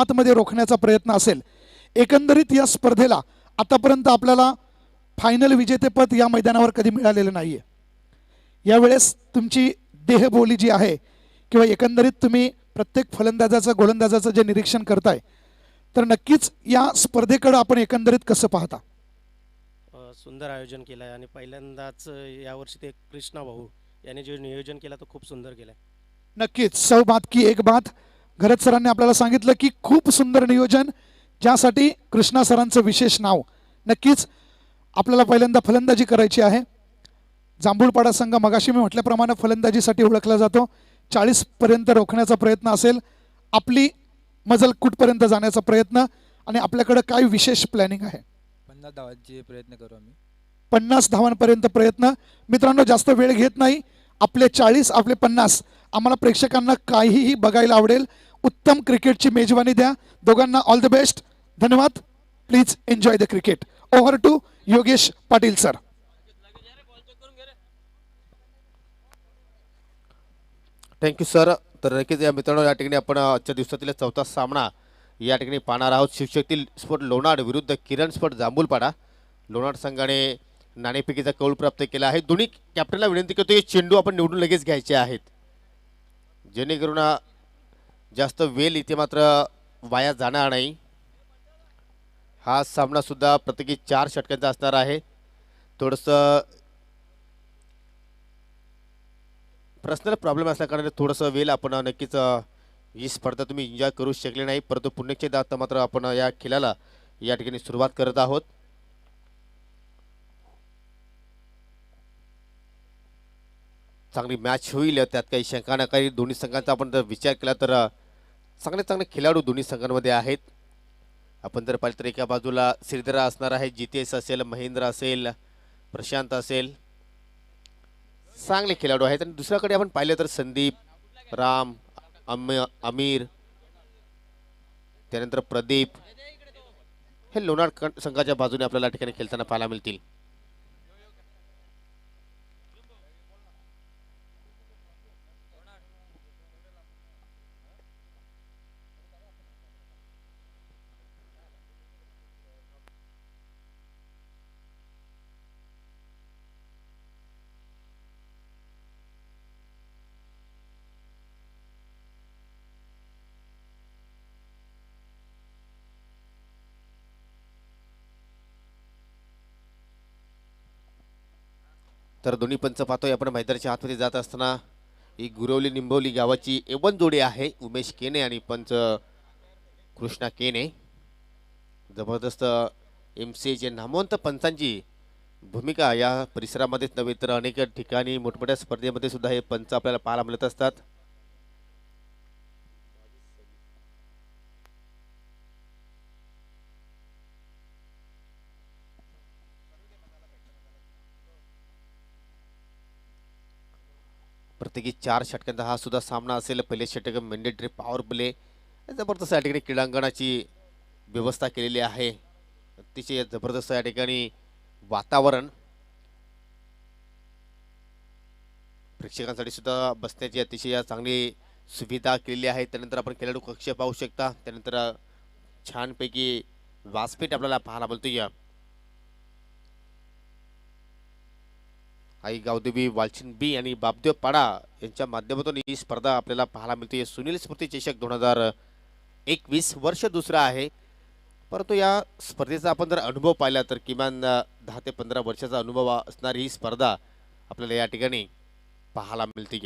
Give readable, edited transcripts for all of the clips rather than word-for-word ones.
आतमध्ये रोखण्याचा प्रयत्न असेल. एकंदरीत या स्पर्धेला आतापर्यंत आपल्याला फायनल विजेतेपद या मैदानावर कधी मिळालेलं नाहीये. यावेळेस तुमची देहबोली जी आहे किंवा एकंदरीत तुम्ही प्रत्येक फलंदाजाचं गोलंदाजाचं जे निरीक्षण करताय, तर नक्कीच या स्पर्धेकडे आपण एकंदरीत कसं पाहता? सुंदर आयोजन केलं आहे आणि पहिल्यांदाच यावर्षी ते कृष्णा भाऊ यांनी जे नियोजन केलं तो खूप सुंदर केलं आहे. नक्कीच सौ बात की एक बात. घरत सरांनी आपल्याला सांगितलं की खूप सुंदर नियोजन, ज्यासाठी कृष्णा सरांचं विशेष नाव. नक्कीच आपल्याला पहिल्यांदा फलंदाजी करायची आहे. जांभूळपाडा संघ मगाशी मी म्हटल्याप्रमाणे फलंदाजीसाठी ओळखला जातो. 40 पर्यंत रोखण्याचा प्रयत्न असेल. आपली मजल कुठपर्यंत जाण्याचा प्रयत्न आणि आपल्याकडे काय विशेष प्लॅनिंग आहे? 50 धावांचे प्रयत्न करू आम्ही. 50 धावांपर्यंत प्रयत्न. मित्रांनो, जास्त वेळ घेत नाही. आपले 40 आपले 50. आम्हाला प्रेक्षकांना काहीही बघायला आवडेल. उत्तम क्रिकेटची मेजवानी द्या. दोघांना ऑल द बेस्ट. धन्यवाद. Please enjoy the cricket. Over to Yogesh Patil sir. Thank you sir. तर नक्कीच या मित्रांनो, या ठिकाणी आपण आजच्या दिवसातील चौथा सामना या ठिकाणी पाहणार आहोत. शिवशक्ती स्पोर्ट लोणाड विरुद्ध किरण स्पोर्ट जांभूळपाडा. लोणाड संघाने नाणेफेकीचा कौल प्राप्त केला आहे. दोन्ही कॅप्टनला विनंती करतो की चेंडू आपण निवडून लगेच घ्यायचे आहेत, जेणेकरून जास्त वेळ इथे मात्र वाया जाणार नाही. हा सामना सुद्धा प्रत्येकी 4 षटकांचा असणार आहे. थोडंसं पर्सनल प्रॉब्लेम असल्याकारणाने थोडंसं वेळ आपण नक्कीच ही स्पर्धा तुम्ही एन्जॉय करू शकले नाही, परंतु पुण्याचे दात मात्र आपण या खेळाला या ठिकाणी सुरुवात करत आहोत. चांगली मॅच होईल त्यात काही शंका न. काही दोन्ही संघांचा आपण जर विचार केला तर चांगले चांगले खेळाडू दोन्ही संघांमध्ये आहेत. आपण जर पाहिलं तर एका बाजूला श्रीधरा असणार आहे, जितेश असेल, महेंद्र असेल, प्रशांत असेल, चांगले खेळाडू आहेत. आणि दुसऱ्याकडे आपण पाहिलं तर संदीप, राम, अमीर, त्यानंतर प्रदीप हे लोणाड संघाच्या बाजूने आपल्याला ठिकाणी खेळताना पाहायला मिळतील. तर दोन्ही पंच पाहतोय आपण मैदानाच्या आतमध्ये जात असताना ही गुरवली निंबवली गावाची एवन जोडी आहे, उमेश केने आणि पंच कृष्णा केने. जबरदस्त MCAचे नामवंत पंचांची भूमिका या परिसरामध्येच नव्हे तर अनेक ठिकाणी मोठमोठ्या स्पर्धेमध्ये सुद्धा हे पंच आपल्याला पाहायला मिळत असतात. प्रत्येकी 4 षटकांचा हा सुद्धा सामना असेल. पहिले षटक मॅन्डेटरी पॉवर प्ले. जबरदस्त या ठिकाणी क्रीडांगणाची व्यवस्था केलेली आहे. अतिशय जबरदस्त या ठिकाणी वातावरण. प्रेक्षकांसाठी सुद्धा बसण्याची अतिशय चांगली सुविधा केलेली आहे. त्यानंतर आपण खेळाडू कक्ष पाहू शकता. त्यानंतर छानपैकी व्यासपीठ आपल्याला पाहायला मिळतोय. आई गावदेवी वालचिन बी आणि बापदेव पाडा यांच्या माध्यमातून ही स्पर्धा आपल्याला पाहायला मिळते. सुनील स्मृती चषक 2021 वर्ष दुसरं आहे, परंतु या स्पर्धेचा आपण जर अनुभव पाहिला तर किमान 10 ते 15 वर्षाचा अनुभव असणारी ही स्पर्धा आपल्याला या ठिकाणी पाहायला मिळते.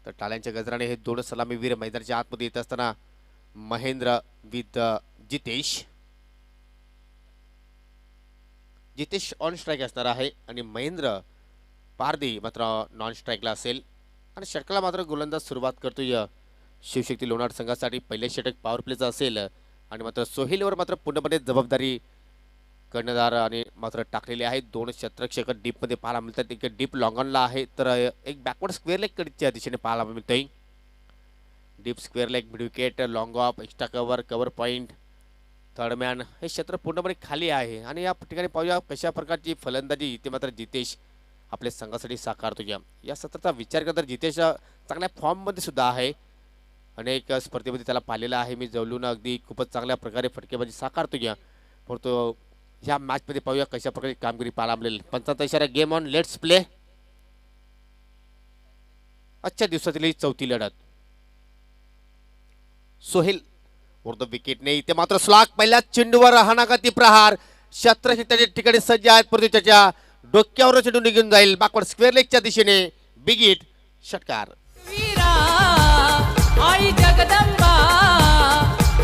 तर टाळ्यांच्या गजराने हे दोन सलामीवीर मैदानाच्या आतमध्ये येत असताना Mahendra with Jitesh. Jitesh on strike असणार आहे आणि महेंद्र पारदी मात्र नॉन स्ट्राईकला असेल. आणि षटकाला मात्र गोलंदाज सुरुवात करतोय शिवशक्ती लोणाड संघासाठी. पहिले षटक पॉवर प्लेचं असेल आणि मात्र सोहेलवर मात्र पूर्णपणे जबाबदारी कर्णधार आणि मात्र टाकलेले आहेत. 2 शतरक्षक डीपमध्ये पाहायला मिळतात. एक डीप लॉंगॉनला आहे तर एक बॅकवर्ड स्क्वेअर लेग कडच्या दिशेने पाहायला मिळतंय. Deep square leg, mid wicket, long of, extra cover, cover point, third man हे क्षेत्र पूर्णपणे खाली आहे. आणि या ठिकाणी पाहूया कशा प्रकारची फलंदाजी इथे मात्र जितेश आपल्या संघासाठी साकारतो. या सत्राचा विचार करता जितेश चांगल्या फॉर्ममध्ये सुद्धा आहे. अनेक स्पर्धेमध्ये त्याला पाहिलेलं आहे मी जवळून अगदी खूपच चांगल्या प्रकारे फटकेबाजी साकारतो या परंतु ह्या मॅचमध्ये पाहूया कशा प्रकारे कामगिरी पाहायला मिळेल. पंचांचा इशारा गेम ऑन लेट्स प्ले. आजच्या दिवसातील ही चौथी लढत. सोहेल द विकेटने इथे मात्र स्लॉक पहिल्या चेंडूवर हाणाघाती प्रहार. शत्रक्षक त्याच्या ठिकाणी सज्ज आहेत परंतु त्याच्या डोक्यावर चेंडू निघून जाईल बाकवर्ड स्क्वेअर लेगच्या दिशेने. बिग हिट षटकार. वीरा आई जगदंबा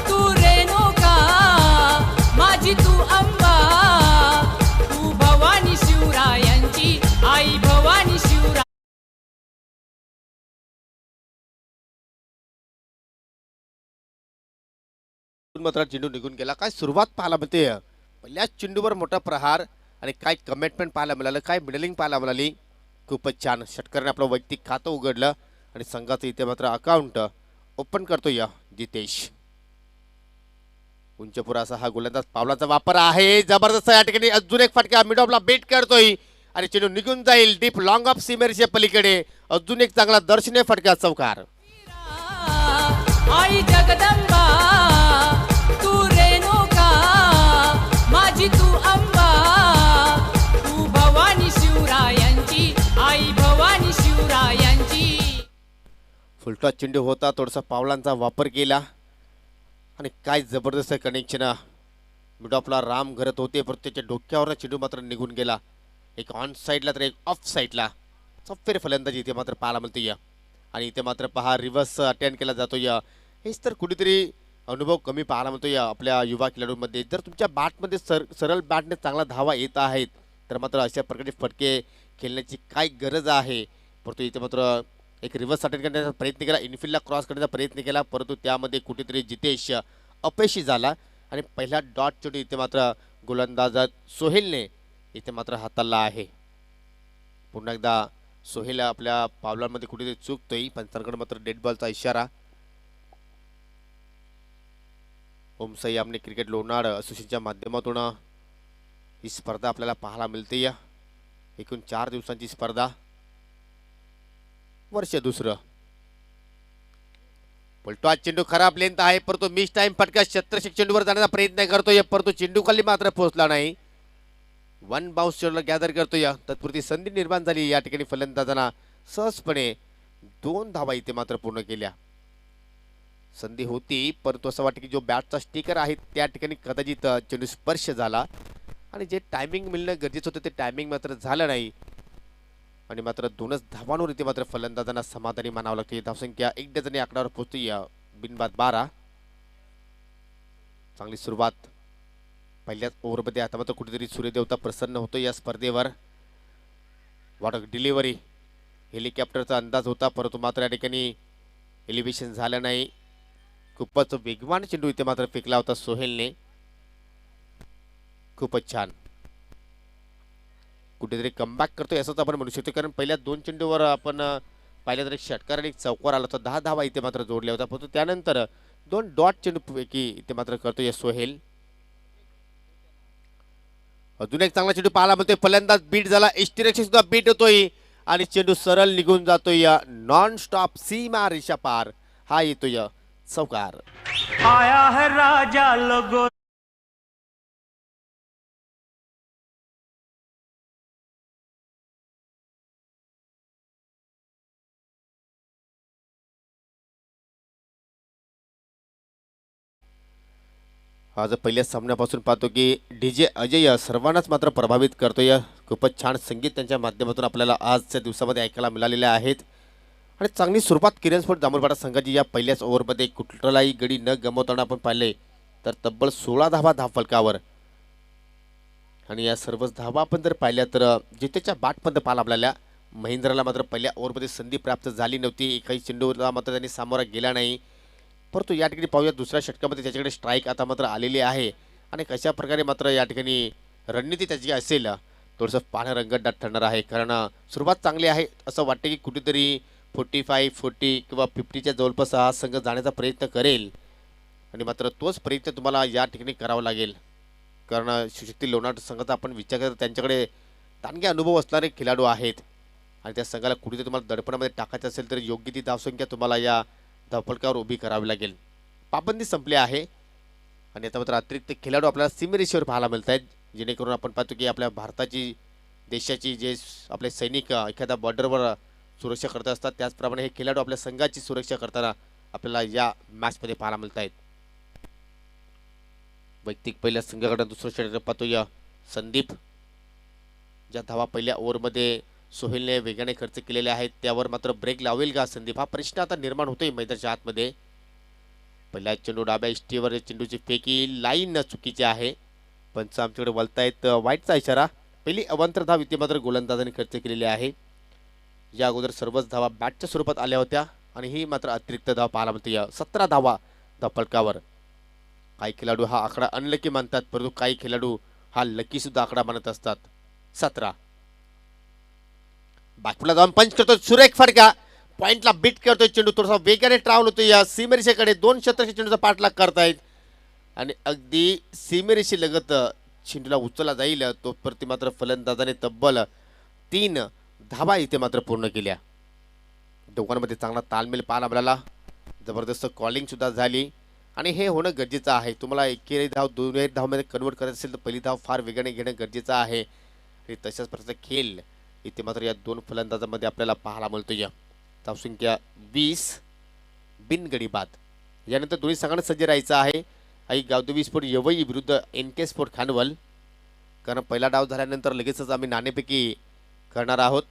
तू रेणुका माझी तू अंबा तू भवानी शिवरायांची आई भवानी शिवरा. मात्र चेंडू निघून गेला. काय सुरुवात पाहायला मिळते पहिल्याच चेंडूवर मोठा प्रहार आणि काय कमिटमेंट पाहायला मिळालं काय मिडलिंग पाहायला मिळाली. खूपच छान. षटकाराने आपलं वैयक्तिक खातं उघडलं आणि संघाचं इथे मात्र अकाउंट ओपन करतो या जितेश. उंचपुरा असा हा गोलंदाज पावलाचा वापर आहे जबरदस्त. या ठिकाणी अजून एक फटका मिड ऑफला बेट करतोय आणि चेंडू निघून जाईल डीप लॉंग ऑफ सीमेरच्या पलीकडे. अजून एक चांगला दर्शनीय फटका चौकार. आई जगदंबा तू रेणुका माझी तू अंबा तू भवानी शिवरायांची आई भवानी शिवरायांची. फुलटॉस चेंडू होता थोडासा पावलांचा वापर केला आणि काय जबरदस्त कनेक्शन. मिड ऑफला राम घरत होते परंतु त्याच्या डोक्यावर चेंडू मात्र निघून गेला. एक ऑन साईडला तर एक ऑफ साईडला. सफेर फलंदाजी इथे मात्र पाहायला मिळते या आणि इथे मात्र पहा रिव्हर्स अटेंड केला जातो या. हेच तर कुठेतरी अनुभव कमी पाहायला मिळतो या आपल्या युवा खेळाडूंमध्ये. जर तुमच्या बॅटमध्ये सरळ बॅटने चांगला धावा येत आहेत तर मात्र अशा प्रकारचे फटके खेळण्याची काय गरज आहे. परंतु इथे मात्र एक रिव्हर्स अटेंड करण्याचा प्रयत्न केला इनफिल्डला क्रॉस करण्याचा प्रयत्न केला परंतु त्यामध्ये कुठेतरी जितेश अपयशी झाला आणि पहिला डॉट चेंडू इथे मात्र गोलंदाज सोहेलने इथे मात्र हाताळला आहे. पुन्हा एकदा सोहेल आपल्या पावलांमध्ये कुठेतरी चुकतोय. पंचांकडे मात्र डेड बॉलचा इशारा. ओमसाई आमने क्रिकेट लोणार असोसिएशनच्या माध्यमातून ही स्पर्धा आपल्याला पाहायला मिळते या. एकूण 4 दिवसांची स्पर्धा. वर्ष दुसरं. पलटवाद चेंडू खराब लेंथ आहे परंतु मिस टाइम फटका शत्रक्षक चेंडूवर जाण्याचा प्रयत्न करतोय परंतु चेंडू खाली मात्र पोहोचला नाही. वन बाउन्स चेंडूला गॅदर करतोय. तत्पुरती संधी निर्माण झाली या ठिकाणी फलंदाजांना सहजपणे 2 धावा इथे मात्र पूर्ण केल्या. संधी होती परंतु असं वाटतं की जो बॅटचा स्टिकर आहे त्या ठिकाणी कदाचित चेंडू स्पर्श झाला आणि जे टायमिंग मिळणं गरजेचं होतं ते टायमिंग मात्र झालं नाही आणि मात्र 2च धावांवर इथे मात्र फलंदाजांना समाधानी मानावं लागते. धावसंख्या 1 डझनी आकड्यावर पोहोचते या बिनबाद 12. चांगली सुरुवात पहिल्याच ओव्हरमध्ये. आता मात्र कुठेतरी सूर्यदेवता प्रसन्न होतो या स्पर्धेवर. वॉट डिलिव्हरी हेलिकॉप्टरचा अंदाज होता परंतु मात्र या ठिकाणी एलिव्हेशन झालं नाही. खूपच वेगवान चेंडू इथे मात्र फेकला होता सोहेलने. खूपच छान. कुठेतरी कमबॅक करतोय असंच आपण म्हणू शकतो कारण पहिल्या 2 चेंडूवर आपण पाहिलं तर एक षटकार आणि एक चौकार आला होता. 10 धावा इथे मात्र जोडल्या होत्या परंतु त्यानंतर 2 डॉट चेंडू पैकी इथे मात्र करतोय सोहेल. अजून एक चांगला चेंडू पाहायला मिळतोय. फलंदाज बीट झाला. एष्टीरक्षक सुद्धा बीट होतोय आणि चेंडू सरळ निघून जातोय या नॉन स्टॉप सीमा रेषा पार. हा येतोय चौकार. आया है राजा लोगो आज पहिल्या सामन्यापासून पाहतो की डीजे अजय सर्वांनाच मात्र प्रभावित करतोय. खूपच छान संगीत त्यांच्या माध्यमातून आपल्याला आजच्या दिवसामध्ये ऐकायला मिळालेले आहेत आणि चांगली सुरुवात किरण स्पोर्ट दामोरपाडा संघाची या पहिल्याच ओव्हरमध्ये कुठलाही गडी न गमावताना आपण पाहिले तर तब्बल 16 धावा धावफलकावर आणि या सर्वच धावा आपण जर पाहिल्या तर जितेच्या बॅटमध्ये पाहायला आपल्याला महेंद्रला मात्र पहिल्या ओव्हरमध्ये संधी प्राप्त झाली नव्हती. एकही चेंडूला मात्र त्यांनी सामोरा गेला नाही परंतु या ठिकाणी पाहूया दुसऱ्या षटकामध्ये त्याच्याकडे स्ट्राईक आता मात्र आलेली आहे आणि कशा प्रकारे मात्र या ठिकाणी रणनीती त्याची असेल थोडंसं पाहणं रंगतदार ठरणार आहे. कारण सुरुवात चांगली आहे असं वाटते की कुठेतरी 45, 40 किंवा 50च्या जवळपास हा संघ जाण्याचा प्रयत्न करेल आणि मात्र तोच प्रयत्न तुम्हाला या ठिकाणी करावा लागेल. कारण शिवशक्ती लोणार संघाचा आपण विचार करतो त्यांच्याकडे दांडगे अनुभव असणारे खेळाडू आहेत आणि त्या संघाला कुठेतरी तुम्हाला दडपणामध्ये टाकायचं असेल तर योग्य ती धावसंख्या तुम्हाला या धावफलकावर उभी करावी लागेल. पाबंदी संपली आहे आणि आता मात्र अतिरिक्त खेळाडू आपल्याला सीमेरेषेवर पाहायला मिळत आहेत, जेणेकरून आपण पाहतो की आपल्या भारताची देशाची जे आपले सैनिक एखाद्या बॉर्डरवर सुरक्षा करत असतात, त्याचप्रमाणे हे खेळाडू आपल्या संघाची सुरक्षा करताना आपल्याला या मॅचमध्ये पाहायला मिळत आहेत. वैयक्तिक पहिल्या संघाकडून दुसरं षटक पाहतो या संदीप, ज्या धावा पहिल्या ओव्हरमध्ये सोहेलने वेगाने खर्च केलेले आहेत त्यावर मात्र ब्रेक लावेल का संदीप, हा प्रश्न आता निर्माण होतोय मैदानाच्या आतमध्ये. पहिला चेंडू डाव्या इष्टीवर, चेंडूची फेकी लाईन चुकीची आहे, पंच आमच्याकडे वळतायत वाईटचा इशारा. पहिली अवांतर धाव इथे मात्र गोलंदाजाने खर्च केलेली आहे. या अगोदर सर्वच धावा बॅटच्या स्वरूपात आल्या होत्या आणि ही मात्र अतिरिक्त धाव पाहायला मिळते. 17 धावा धावफलकावर. काही खेळाडू हा आकडा अनलकी मानतात, परंतु काही खेळाडू हा लकी सुद्धा आकडा मानत असतात. 17 बॅकफुटला जाऊन पंच करतो, सुरेख फटका, पॉइंटला बीट करतोय चेंडू, थोडासा वेगाने ट्रॅव्हल होतो या सीमेरेषेकडे. 2 षटकाच्या चेंडूचा पाठलाग करतायत आणि अगदी सीमेरेषे लगत चेंडूला उचलला जाईल तोपर्यंत मात्र फलंदाजाने तब्बल 3 धावा इथे मात्र पूर्ण केल्या. दोघांमध्ये चांगला तालमेल पाहायला मिळाला, जबरदस्त कॉलिंग सुद्धा झाली आणि हे होणं गरजेचं आहे. तुम्हाला एकेरी धाव दोन्ही धावमध्ये कन्वर्ट करायचं असेल तर पहिली धाव फार वेगाने घेणं गरजेचं आहे आणि तशाच प्रकारचा खेळ इथे मात्र या दोन फलंदाजांमध्ये आपल्याला पाहायला मिळतो. या धावसंख्या 20 बिनगडी बाद. यानंतर दोन्ही संघांना सज्ज राहायचं आहे. आई गावदेवी स्पोर्ट यवई विरुद्ध NK स्पोर्ट खानवल, कारण पहिला डाव झाल्यानंतर लगेचच आम्ही नाणेफेकी करणार आहोत.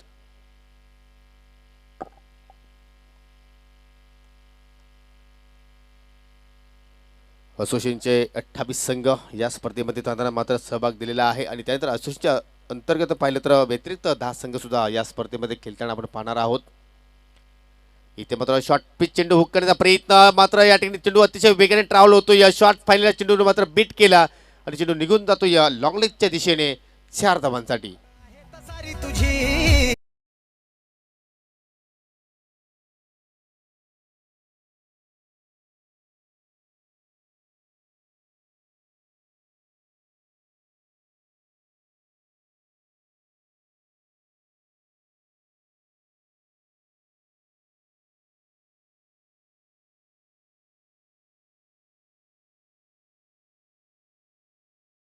असोसिएशनचे 28 संघ या स्पर्धेमध्ये त्यांना मात्र सहभाग दिलेला आहे आणि त्यानंतर असोसिएशनच्या अंतर्गत पाहिलं तर व्यतिरिक्त 10 संघ सुद्धा या स्पर्धेमध्ये खेळताना आपण पाहणार आहोत. इथे मात्र शॉर्ट पिच चेंडू हुक करण्याचा प्रयत्न, मात्र या ठिकाणी चेंडू अतिशय वेगाने ट्रॅव्हल होतो. या शॉर्ट फायनल चेंडूने मात्र बीट केला आणि चेंडू निघून जातो या लॉंग लेगच्या दिशेने 4 धावांसाठी.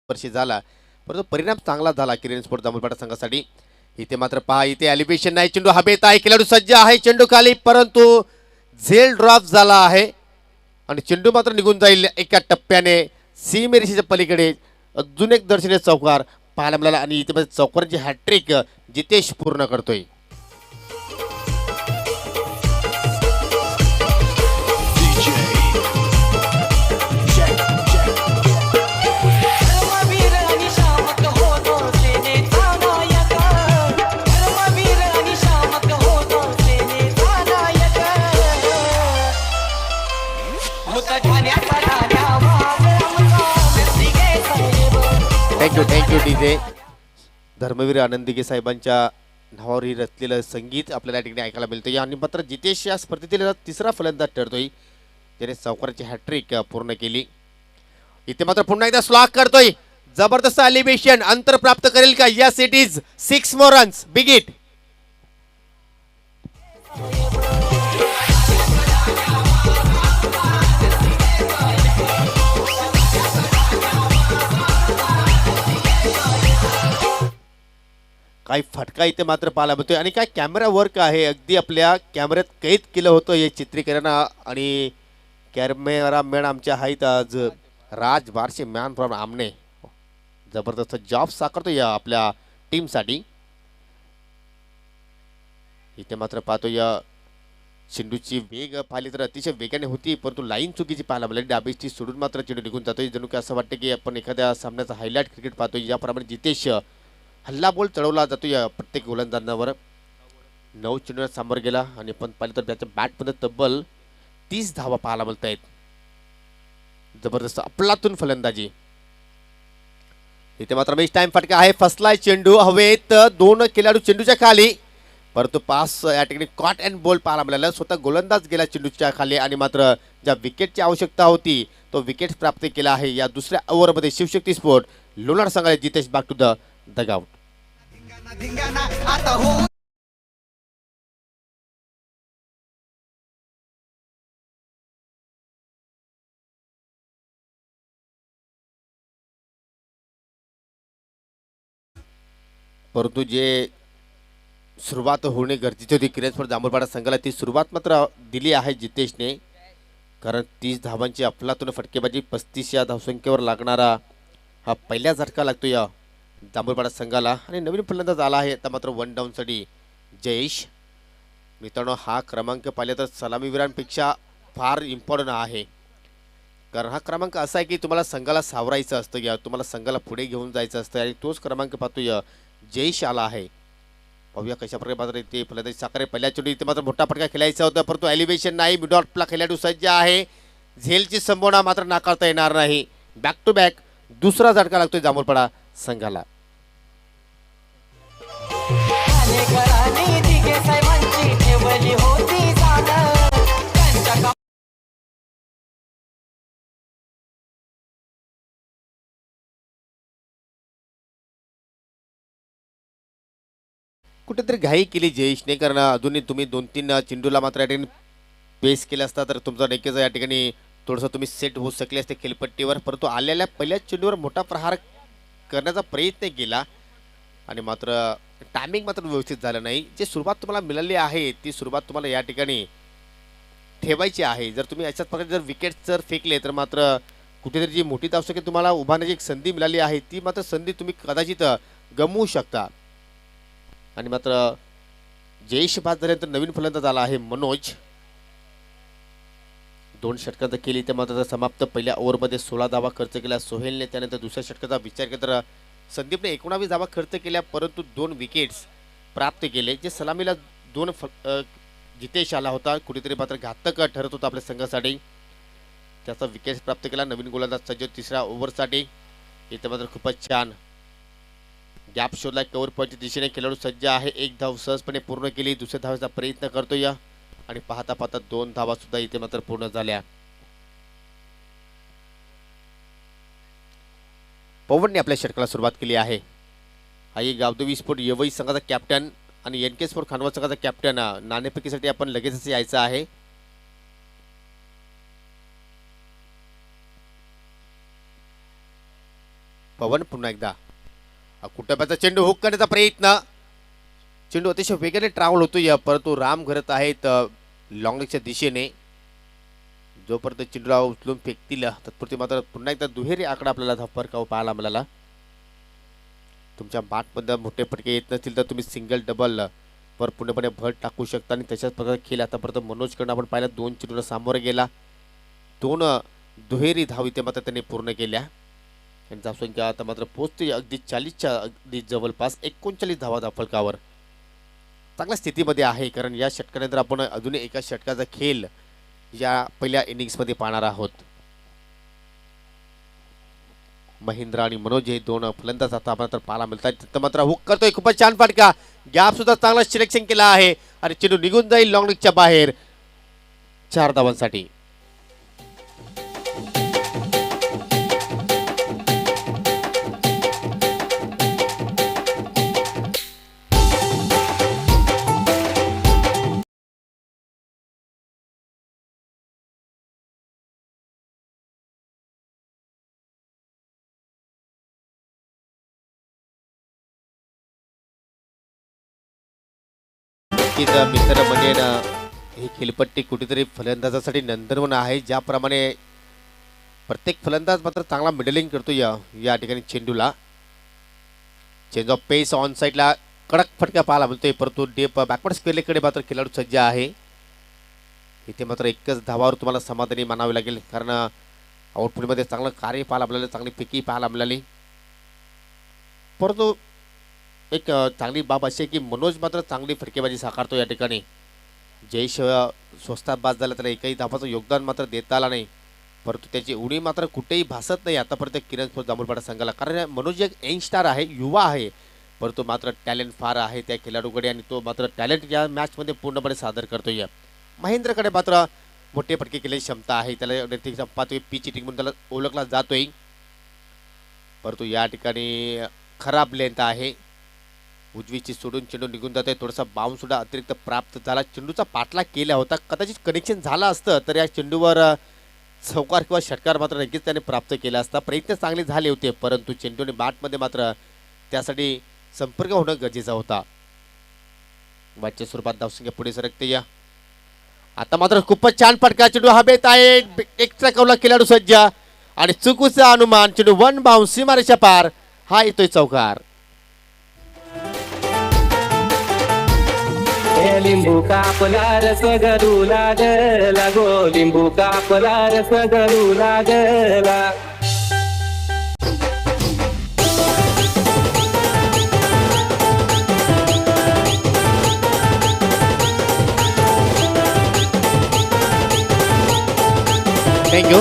वर्षी झाला, परंतु परिणाम चांगला झाला किरण स्पोर्ट जांभूळपाडा संघासाठी. इथे मात्र पहा, इथे एलिव्हेशन नाही, चेंडू हवेत आहे, खेळाडू सज्ज आहे, चेंडू खाली, परंतु झेल ड्रॉप झाला आहे आणि चेंडू मात्र निघून जाईल एका टप्प्याने सीमेरेषेच्या पलीकडे. अजून एक दर्शनीय चौकार पाहायला मिळाला आणि इथे मध्ये चौकारांची हॅट्रिक जितेश पूर्ण करतोय. धर्मवीर आणि शामक होतो सेनेचा नायक, धर्मवीर आणि शामक होतो सेनेचा नायक, मुत ठाण्याचा राजा आमचा नंदिगे साहेब. Thank you DJ. धर्मवीर आनंदिगे साहेबांच्या नावावरही रचलेलं संगीत आपल्याला या ठिकाणी ऐकायला मिळतं. आणि मात्र जितेश या स्पर्धेतील तिसरा फलंदाज ठरतोय, त्याने चौकाराची हॅट्रिक पूर्ण केली. इथे मात्र पुन्हा एकदा स्लॉक करतोय, जबरदस्त एलिव्हेशन, अंतर प्राप्त करेल का? Yes it is 6 more runs, big hit. काही फटका इथे मात्र पाहायला मिळतोय आणि काय कॅमेरा वर्क आहे, अगदी आपल्या कॅमेऱ्यात कैद केलं होतं हे चित्रीकरण. आणि कॅमेरामॅन आमच्या आहेत आज राज बारशे, मॅन फ्रॉम आमने, जबरदस्त जॉब साकारतो या आपल्या टीमसाठी. इथे मात्र पाहतो या चेंडूची वेग पाहिली तर अतिशय वेगाने होती, परंतु लाईन चुकीची पाहायला मिळाली. डाबीची सोडून मात्र चेंडू निघून जातोय. जणू की असं वाटतं की आपण एखाद्या सामन्याचा हायलाइट क्रिकेट पाहतोय. याप्रमाणे जितेश हल्ला बॉल चढवला जातो या प्रत्येक गोलंदाजांवर. 9 चेंडूला सामोर गेला आणि आपण पाहिलं तर त्याच्या बॅटमध्ये तब्बल 30 धावा पाहायला मिळत आहेत. जबरदस्त अफलातून फलंदाजी. इथे मात्र टाइम फटका आहे, फसलाय चेंडू हवेत, 2 खेळाडू चेंडूच्या खाली, परंतु पास या ठिकाणी कॉट अँड बॉल पाहायला मिळाला. स्वतः गोलंदाज गेला चेंडूच्या खाली आणि मात्र ज्या विकेटची आवश्यकता होती तो विकेट प्राप्त केला आहे. या दुसऱ्या ओव्हरमध्ये शिवशक्ती स्पोर्ट लोणार संघाने Jitesh back to the dugout. परंतु जे सुरुवात होणे गरजेची होती किरणस्पोर्ट जांभूळपाडा संघाला ती सुरुवात मात्र दिली आहे जितेशने. कारण 30 धावांची अफलातून फटकेबाजी 35 या धावसंख्येवर लागणारा हा पहिला झटका लागतो या जांभूळपाडा संघाला. आणि नवीन फलंदाज आला आहे आता मात्र 1 डाऊनसाठी जयेश. मित्रांनो हा क्रमांक पाहिला तर सलामीवीरांपेक्षा फार इम्पॉर्टंट आहे. कारण हा क्रमांक असा आहे की तुम्हाला संघाला सावरायचं असतं या तुम्हाला संघाला पुढे घेऊन जायचं असतं आणि तोच क्रमांक पाहतो या जयेश आला आहे. पाहूया कशा प्रकारे मात्र इथे फलंदाजी साखरे पहिल्या चेंडू इथे मात्र मोठा फटका खेळायचा होता परंतु एलिव्हेशन नाही. मिडॉटला खेळाडू सज्ज आहे. झेलची संभावना मात्र नाकारता येणार नाही. बॅक टू बॅक दुसरा झटका लागतोय जांभूळपाडा संघाला. ठाणेकरांनी दिघे साहेबांची ठेवली होती जाण त्यांच्या कुठेतरी घाई केली जयेशने. कारण अजूनही तुम्ही 2-3 चेंडूला मात्र या ठिकाणी पेस केला असता तर तुमचा नक्कीच या ठिकाणी थोडंसं तुम्ही सेट होऊ शकले असते खेळपट्टीवर. परंतु आलेल्या पहिल्या चेंडूवर मोठा प्रहार करण्याचा प्रयत्न केला आणि मात्र टायमिंग मात्र व्यवस्थित झालं नाही. जी सुरुवात तुम्हाला मिळाली आहे ती सुरुवात तुम्हाला या ठिकाणी ठेवायची आहे. जर तुम्ही अशाच प्रकारे जर विकेट जर फेकले तर मात्र कुठेतरी जी मोठी धावसंख्या तुम्हाला उभारण्याची एक संधी मिळाली आहे ती मात्र संधी तुम्ही कदाचित गमवू शकता. आणि मात्र जयेश बाद झाल्यानंतर नवीन फलंदाज आला आहे मनोज. 2 षटकांचा केली ते मात्र समाप्त. पहिल्या ओव्हरमध्ये 16 धावा खर्च केल्या सोहेलने. त्यानंतर दुसऱ्या षटकाचा विचार केला तर संदीपने 19 धावा खर्च केल्या परंतु 2 विकेट्स प्राप्त केले. जे सलामीला 2 जितेश आला होता कुठेतरी मात्र घातक ठरत होता आपल्या संघासाठी. त्याचा विकेट्स प्राप्त केला. नवीन गोलंदाज सज्ज तिसऱ्या ओव्हरसाठी. इथे मात्र खूपच छान गॅप शोधला. कव्हर पॉईंटच्या दिशेने खेळाडू सज्ज आहे. 1 धाव सहजपणे पूर्ण केली. दुसऱ्या धावाचा प्रयत्न करतो या आणि पाहता पाहता 2 धावा सुद्धा इथे मात्र पूर्ण झाल्या. पवनने आपल्या षटकाला सुरुवात केली आहे. आई गावदेवी स्पोर्ट यवई संघाचा कॅप्टन आणि एन के स्पोर्ट खानवा संघाचा कॅप्टन नाणेफेकीसाठी आपण लगेचच यायचं आहे. पवन पुन्हा एकदा कुटुंबाचा चेंडू हुक करण्याचा प्रयत्न. चेंडू अतिशय वेगाने ट्रॅव्हल होतो परंतु राम घरत आहेत लॉंग लेगच्या दिशेने. जोपर्यंत चेंडूला उचलून फेकतील तत्पुरती मात्र पुन्हा एकदा दुहेरी आकडा आपल्याला धावफरकाव पाहायला मिळाला. तुमच्या बॅटमध्ये मोठे फटके येत नसतील तर तुम्ही सिंगल डबल वर पूर्णपणे भर टाकू शकता आणि तशाच प्रकारे खेळ आतापर्यंत मनोजकडनं आपण पाहिलं 2 चेंडूला सामोरे गेला. 2 दुहेरी धाव इथे मात्र त्यांनी पूर्ण केल्या. धावसंख्या आता मात्र पोहोचते अगदी 40च्या अगदी जवळपास 39 धावा धावफलकावर. चांगल्या स्थितीमध्ये आहे कारण या षटकानंतर आपण अजून एका षटकाचा खेळ या पहिल्या इनिंग्समध्ये पाहणार आहोत. महेंद्र आणि मनोज हे 2 फलंदाज आता मात्र पाहायला मिळतात. तिथं मात्र हुक करतोय खूपच छान फटका. गॅप सुद्धा चांगला सिलेक्शन केला आहे आणि चेंडू निघून जाईल लॉंग लेगच्या बाहेर 4 धावांसाठी. मित्र म्हणेन ही खेळपट्टी कुठेतरी फलंदाजासाठी नंदनवन आहे. ज्याप्रमाणे प्रत्येक फलंदाज मात्र चांगला मिडलिंग करतो या ठिकाणी चेंडूला. चेंज ऑफ पेस ऑन साईडला कडक फटका पाहायला मिळतोय परंतु डेप बॅकवर्ड स्क्वेअरकडे मात्र खेळाडू सज्ज आहे. इथे मात्र एकच धावावर तुम्हाला समाधानी मानावे लागेल कारण आउटपुटमध्ये चांगलं कार्य पाहायला मिळालं. चांगली पिकी पाहायला मिळाली. परंतु एक चांगली बाब अशी आहे की मनोज मात्र चांगली फटकेबाजी साकारतो या ठिकाणी. जयेश स्वस्तात बाद झाला त्याला एकही धावाचं योगदान मात्र देता आला नाही परंतु त्याची उडी मात्र कुठेही भासत नाही आतापर्यंत किरणस्पोर्ट जांभूळपाडा संघाला. कारण मनोज एक यंग स्टार आहे, युवा आहे परंतु मात्र टॅलेंट फार आहे त्या खेळाडूकडे आणि तो मात्र टॅलेंट या मॅचमध्ये पूर्णपणे सादर करतोय. महेंद्रकडे मात्र मोठे फटके केल्याची क्षमता आहे. त्याला पाहतोय पी चिटिंग म्हणून त्याला ओळखला जातोय परंतु या ठिकाणी खराब लेंथ आहे. उजवीची सोडून चेंडू निघून जातोय. थोडासा बाउन्स सुद्धा अतिरिक्त प्राप्त झाला. चेंडूचा पाठलाग केला होता. कदाचित कनेक्शन झालं असतं तर या चेंडूवर चौकार किंवा षटकार मात्र नक्कीच त्याने प्राप्त केला असता. प्रयत्न चांगले झाले होते परंतु चेंडूने बॅटमध्ये मात्र त्यासाठी संपर्क होणं गरजेचा होता. बॅटच्या स्वरूपात धावसंख्या पुढे सरकते या. आता मात्र खूपच छान फटका, चेंडू हवेत आहे, एक्स्ट्रा कवला खेळाडू सज्ज आणि चुकूचा अनुमान, चेंडू वन बाउन्स सीमारेषा पार, हा येतोय चौकार. लिंबू कापला रस गरू लागला गो, लिंबू कापला रस गरू लागला. थँक्यू.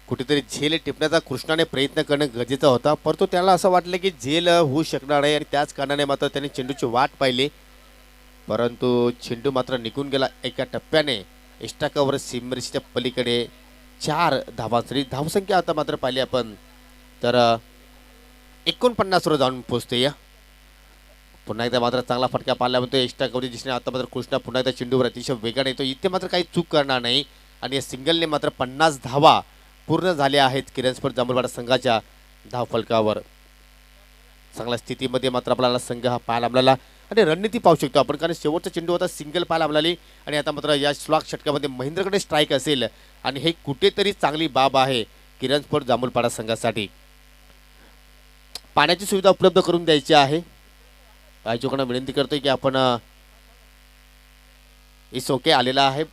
कुठेतरी झेल टिपण्याचा कृष्णाने प्रयत्न करणं गरजेचा होता, परंतु त्याला असं वाटलं की झेल होऊ शकणार नाही आणि त्याच कारणाने मात्र त्याने चेंडूची वाट पाहिली, परंतु चेंडू मात्र निघून गेला एका टप्प्याने. एक्स्ट्रा कव्हर सीमरेषेच्या पलीकडे 4 धावांची धावसंख्या आता मात्र पाहिली आपण तर 49 वर जाऊन पोहोचते या. पुन्हा एकदा मात्र चांगला फटका पाहिला म्हणतो एक्स्ट्रा कव्हरच्या दिशेने. आता मात्र कृष्णा पुन्हा एकदा चेंडूवर अतिशय वेगाने येतो, इथे मात्र काही चूक करणार नाही आणि या सिंगलने मात्र 50 धावा पूर्ण झाल्या आहेत किरण स्पोर्ट जांभूळवाडा संघाच्या धावफलकावर. चांगल्या स्थितीमध्ये मात्र आपल्याला संघ हा पाहायला मिळाला आणि रणनीती पाहू शकतो आपण, कारण शेवटचा चेंडू होता सिंगल पाहायला मिळाली आणि आता मात्र या स्लॉक षटकामध्ये महेंद्रकडे स्ट्राईक असेल आणि हे कुठेतरी चांगली बाब आहे किरण स्पोर्ट जांभूळवाडा संघासाठी. पाण्याची सुविधा उपलब्ध करून द्यायची आहे. आयोजकांना विनंती करतोय की आपण इस ओके आलेला आहे.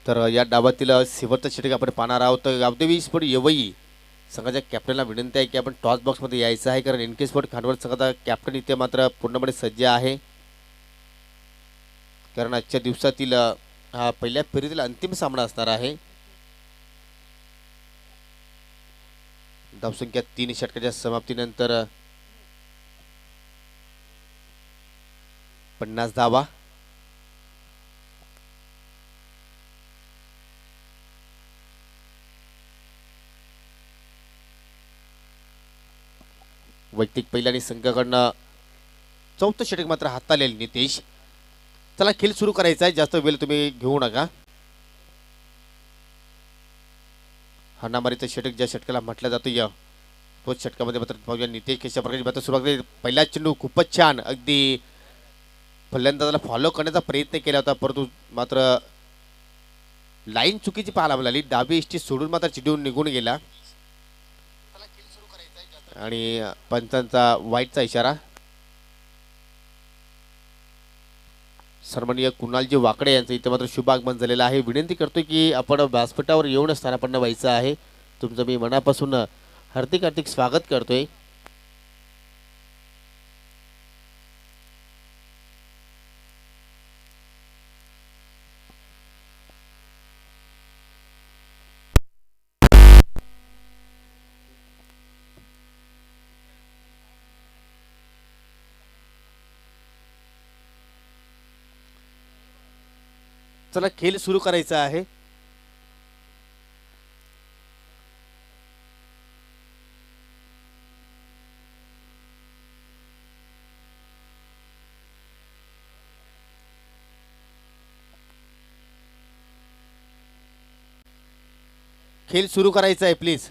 तर या डावातील शेवटचं षटक आपण पाहणार आहोत. गावदेवी स्पोर्ट येवई संघाच्या कॅप्टनला विनंती आहे की आपण टॉस बॉक्समध्ये यायचं आहे, कारण एनके स्पोर्ट खानवड संघाचा कॅप्टन इथे मात्र पूर्णपणे सज्ज आहे, कारण आजच्या दिवसातील हा पहिल्या फेरीतील अंतिम सामना असणार आहे. धावसंख्या 3 षटकाच्या समाप्तीनंतर 50 धावा. वैयक्तिक पहिल्याने संघाकडनं 4थं षटक मात्र हाताळलेले नितेश. चला खेळ सुरू करायचा आहे, जास्त वेळ तुम्ही घेऊ नका. हाणामारीचं षटक ज्या षटकाला म्हटलं जातं या तोच षटकामध्ये मात्र पाहूया नितेश कशा प्रकारे मात्र सुरुवात केली. पहिला चेंडू खूपच छान, अगदी फलंदाजाला फॉलो करण्याचा प्रयत्न केला होता, परंतु मात्र लाईन चुकीची पाहायला मिळाली. डावी इष्टी सोडून मात्र चेंडू निघून गेला आणि पंचांचा वाईटचा इशारा. सन्माननीय कुणालजी वाकडे यांचं इथे मात्र शुभ आगमन झालेलं आहे. विनंती करतोय की आपण व्यासपीठावर येऊन स्थानापन्न व्हायचं आहे. तुमचं मी मनापासून हार्दिक स्वागत करतोय. चला खेळ सुरू करायचा आहे. खेळ सुरू करायचा आहे प्लीज.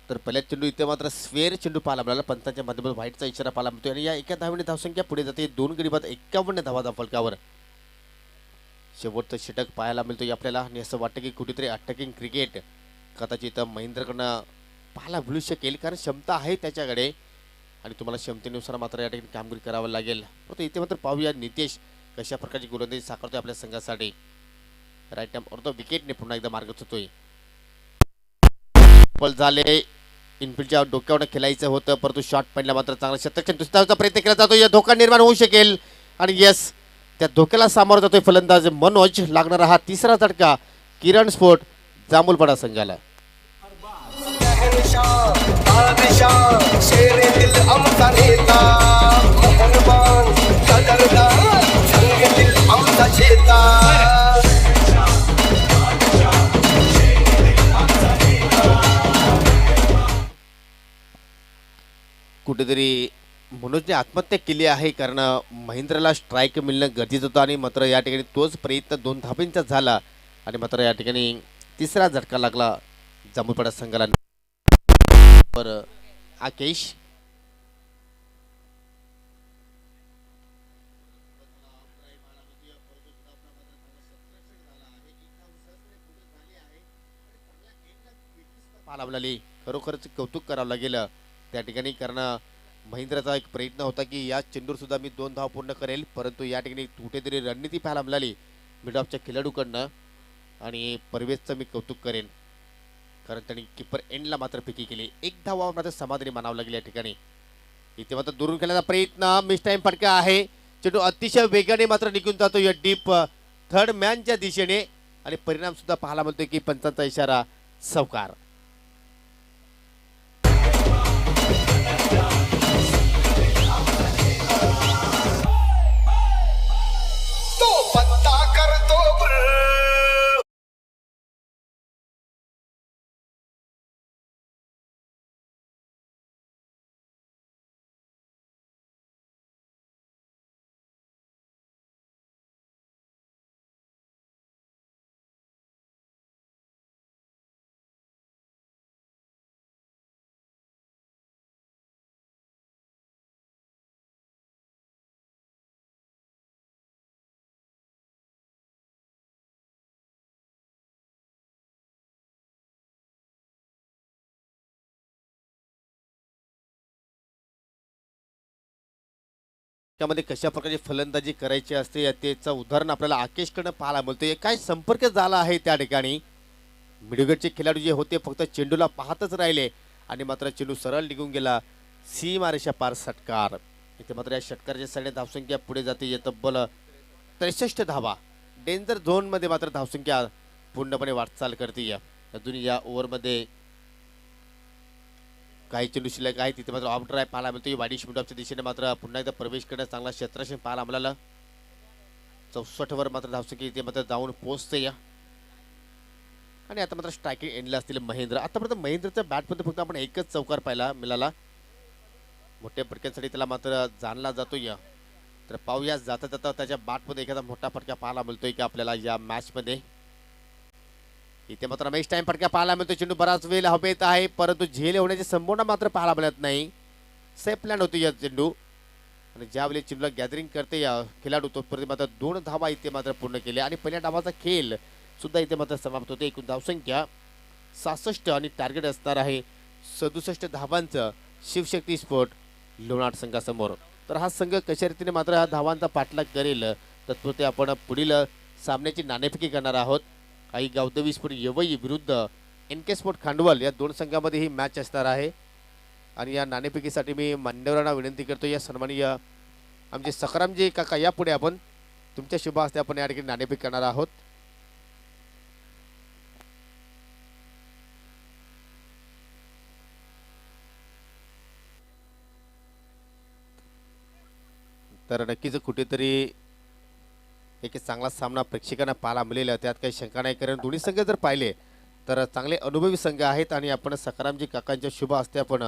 तर पहिल्या चेंडू इथे मात्र स्वेअर चेंडू पाहायला मिळाला. पंचांच्या माध्यमातून व्हाईटचा इशारा पाहायला मिळतोय आणि या एका धावेने धावसंख्या पुढे जाते. 2 गडी बाद 51 धावा फलकावर. शेवटचं षटक पाहायला मिळतोय आपल्याला आणि असं वाटतं की कुठेतरी अटॅकिंग क्रिकेट कदाचित महेंद्रकडनं पाहायला मिळू शकेल, कारण क्षमता आहे त्याच्याकडे आणि तुम्हाला क्षमतेनुसार मात्र या ठिकाणी कामगिरी करावं लागेल. परंतु इथे मात्र पाहूया नितेश कशा प्रकारची गोलंदाजी साकारतोय आपल्या संघासाठी. राईट टाइम और विकेटने पुन्हा एकदा मार्ग होतोय. बॉल झाले, इनफिल्डच्या डोक्यावर खेळायचं होतं, परंतु शॉट पडला मात्र चांगला शतक दुसऱ्याचा प्रयत्न केला जातो. या धोका निर्माण होऊ शकेल आणि यस त्या धोक्याला सामोरं जातोय फलंदाज मनोज. लागणारा हा तिसरा झटका किरण स्पोर्ट जांभूलपाडा संघाला. बादशाह शेरे दिल आमचा नेता मेहरबान कदरदान संग दिल आमचा चेता. कुठेतरी मनोजने आत्महत्या केली आहे, कारण महेंद्रला स्ट्राईक मिळणं गरजेचं होतं आणि मात्र या ठिकाणी तोच प्रयत्न 2 धाबींचा झाला आणि मात्र या ठिकाणी तिसरा झटका लागला जांभूलपाडा संघाला. बरं आकेश पालावली खरोखरच कौतुक करावं लागेल त्या ठिकाणी, कारण महेंद्रचा एक प्रयत्न होता की या चेंडूर सुद्धा मी 2 धाव पूर्ण करेल, परंतु या ठिकाणी कुठेतरी रणनीती पाहायला मिळाली मिडऑफच्या खेळाडूकडनं आणि परवेजचं मी कौतुक करेन, कारण त्यांनी किपर एंडला मात्र पिकी केली. 1 धाव मात्र समाधानी मानावं लागेल या ठिकाणी. इथे मात्र दुरून खेळण्याचा प्रयत्न मिस टाइम फटका आहे. चेंडू अतिशय वेगाने मात्र निघून जातो या डीप थर्ड मॅनच्या दिशेने आणि परिणाम सुद्धा पाहायला मिळतोय की पंचांचा इशारा सवकार. तो पत्ता करतो गुल. त्यामध्ये कशा प्रकारची फलंदाजी करायची असते याचं उदाहरण आपल्याला आकेशकडनं पाहायला मिळतोय. काय संपर्क झाला आहे त्या ठिकाणी. मिडविकेटचे खेळाडू जे होते फक्त चेंडूला पाहतच राहिले आणि मात्र चेंडू सरळ निघून गेला सीमारेषा पार. षटकार. इथे मात्र या षटकाराच्या साईडने धावसंख्या पुढे जाते तब्बल 63 धावा. डेंजर झोनमध्ये मात्र धावसंख्या पूर्णपणे वाटचाल करते. अजून या ओव्हरमध्ये काही चेंडू शिल्लक आहे. तिथे मात्र ऑफ ड्राईव्ह पाहायला मिळतो. वाडीश मिडऑफच्या दिशेने मात्र पुन्हा एकदा प्रवेश करण्यास चांगला क्षेत्रक्षण पाहायला मिळाला. 64 वर मात्र धावसंख्या इथे मात्र जाऊन पोहोचते या आणि आता मात्र स्ट्रायकिंग एंडला असतील महेंद्र. आतापर्यंत महेंद्रच्या बॅटमध्ये फक्त आपण एकच चौकार पाहायला मिळाला. मोठ्या फटक्यांसाठी त्याला मात्र जाणला जातो या. तर पाहूया जाता जाता त्याच्या बॅटमध्ये एखादा मोठा फटका पाहायला मिळतोय की आपल्याला या मॅचमध्ये. इथे मात्र रमेश टाइम फटका पाहायला मिळतो. चेंडू बराच वेळ हवेत आहे, परंतु झेल होण्याची संभावना मात्र पाहायला मिळत नाही. सेफ प्लॅन होती या चेंडू आणि ज्यावेळी चेंडूला गॅदरिंग करते या खेळाडू तोपर्यंत मात्र 2 धावा इथे मात्र पूर्ण केल्या आणि पहिल्या डावाचा खेळ सुद्धा इथे मात्र समाप्त होते. एकूण धावसंख्या 66 आणि टार्गेट असणार आहे 67 धावांचं शिवशक्ती स्पोर्ट लोणार संघासमोर. तर हा संघ कशा रीतीने मात्र हा धावांचा पाठलाग करेल तत्पुरते आपण पुढील सामन्याची नाणेफेकी करणार आहोत. आई गावदेवी स्पोर्ट यवई विरुद्ध NK स्पोर्ट खांडवल या 2 संघामध्ये ही मॅच असणार आहे आणि या नाणेफेकीसाठी मी मान्यवरांना विनंती करतो. या सन्माननीय आमचे सखारामजी काका या पुढे आपण तुमच्या शुभ हस्ते आपण या ठिकाणी नाणेफेक करणार आहोत. तर नक्कीच कुठेतरी एक चांगला सामना प्रेक्षकांना पाहायला मिळेल, त्यात काही शंका नाही. कारण दोन्ही संघ जर पाहिले तर चांगले अनुभवी संघ आहेत आणि आपण सखारामजी काकांच्या शुभ हस्ते आपण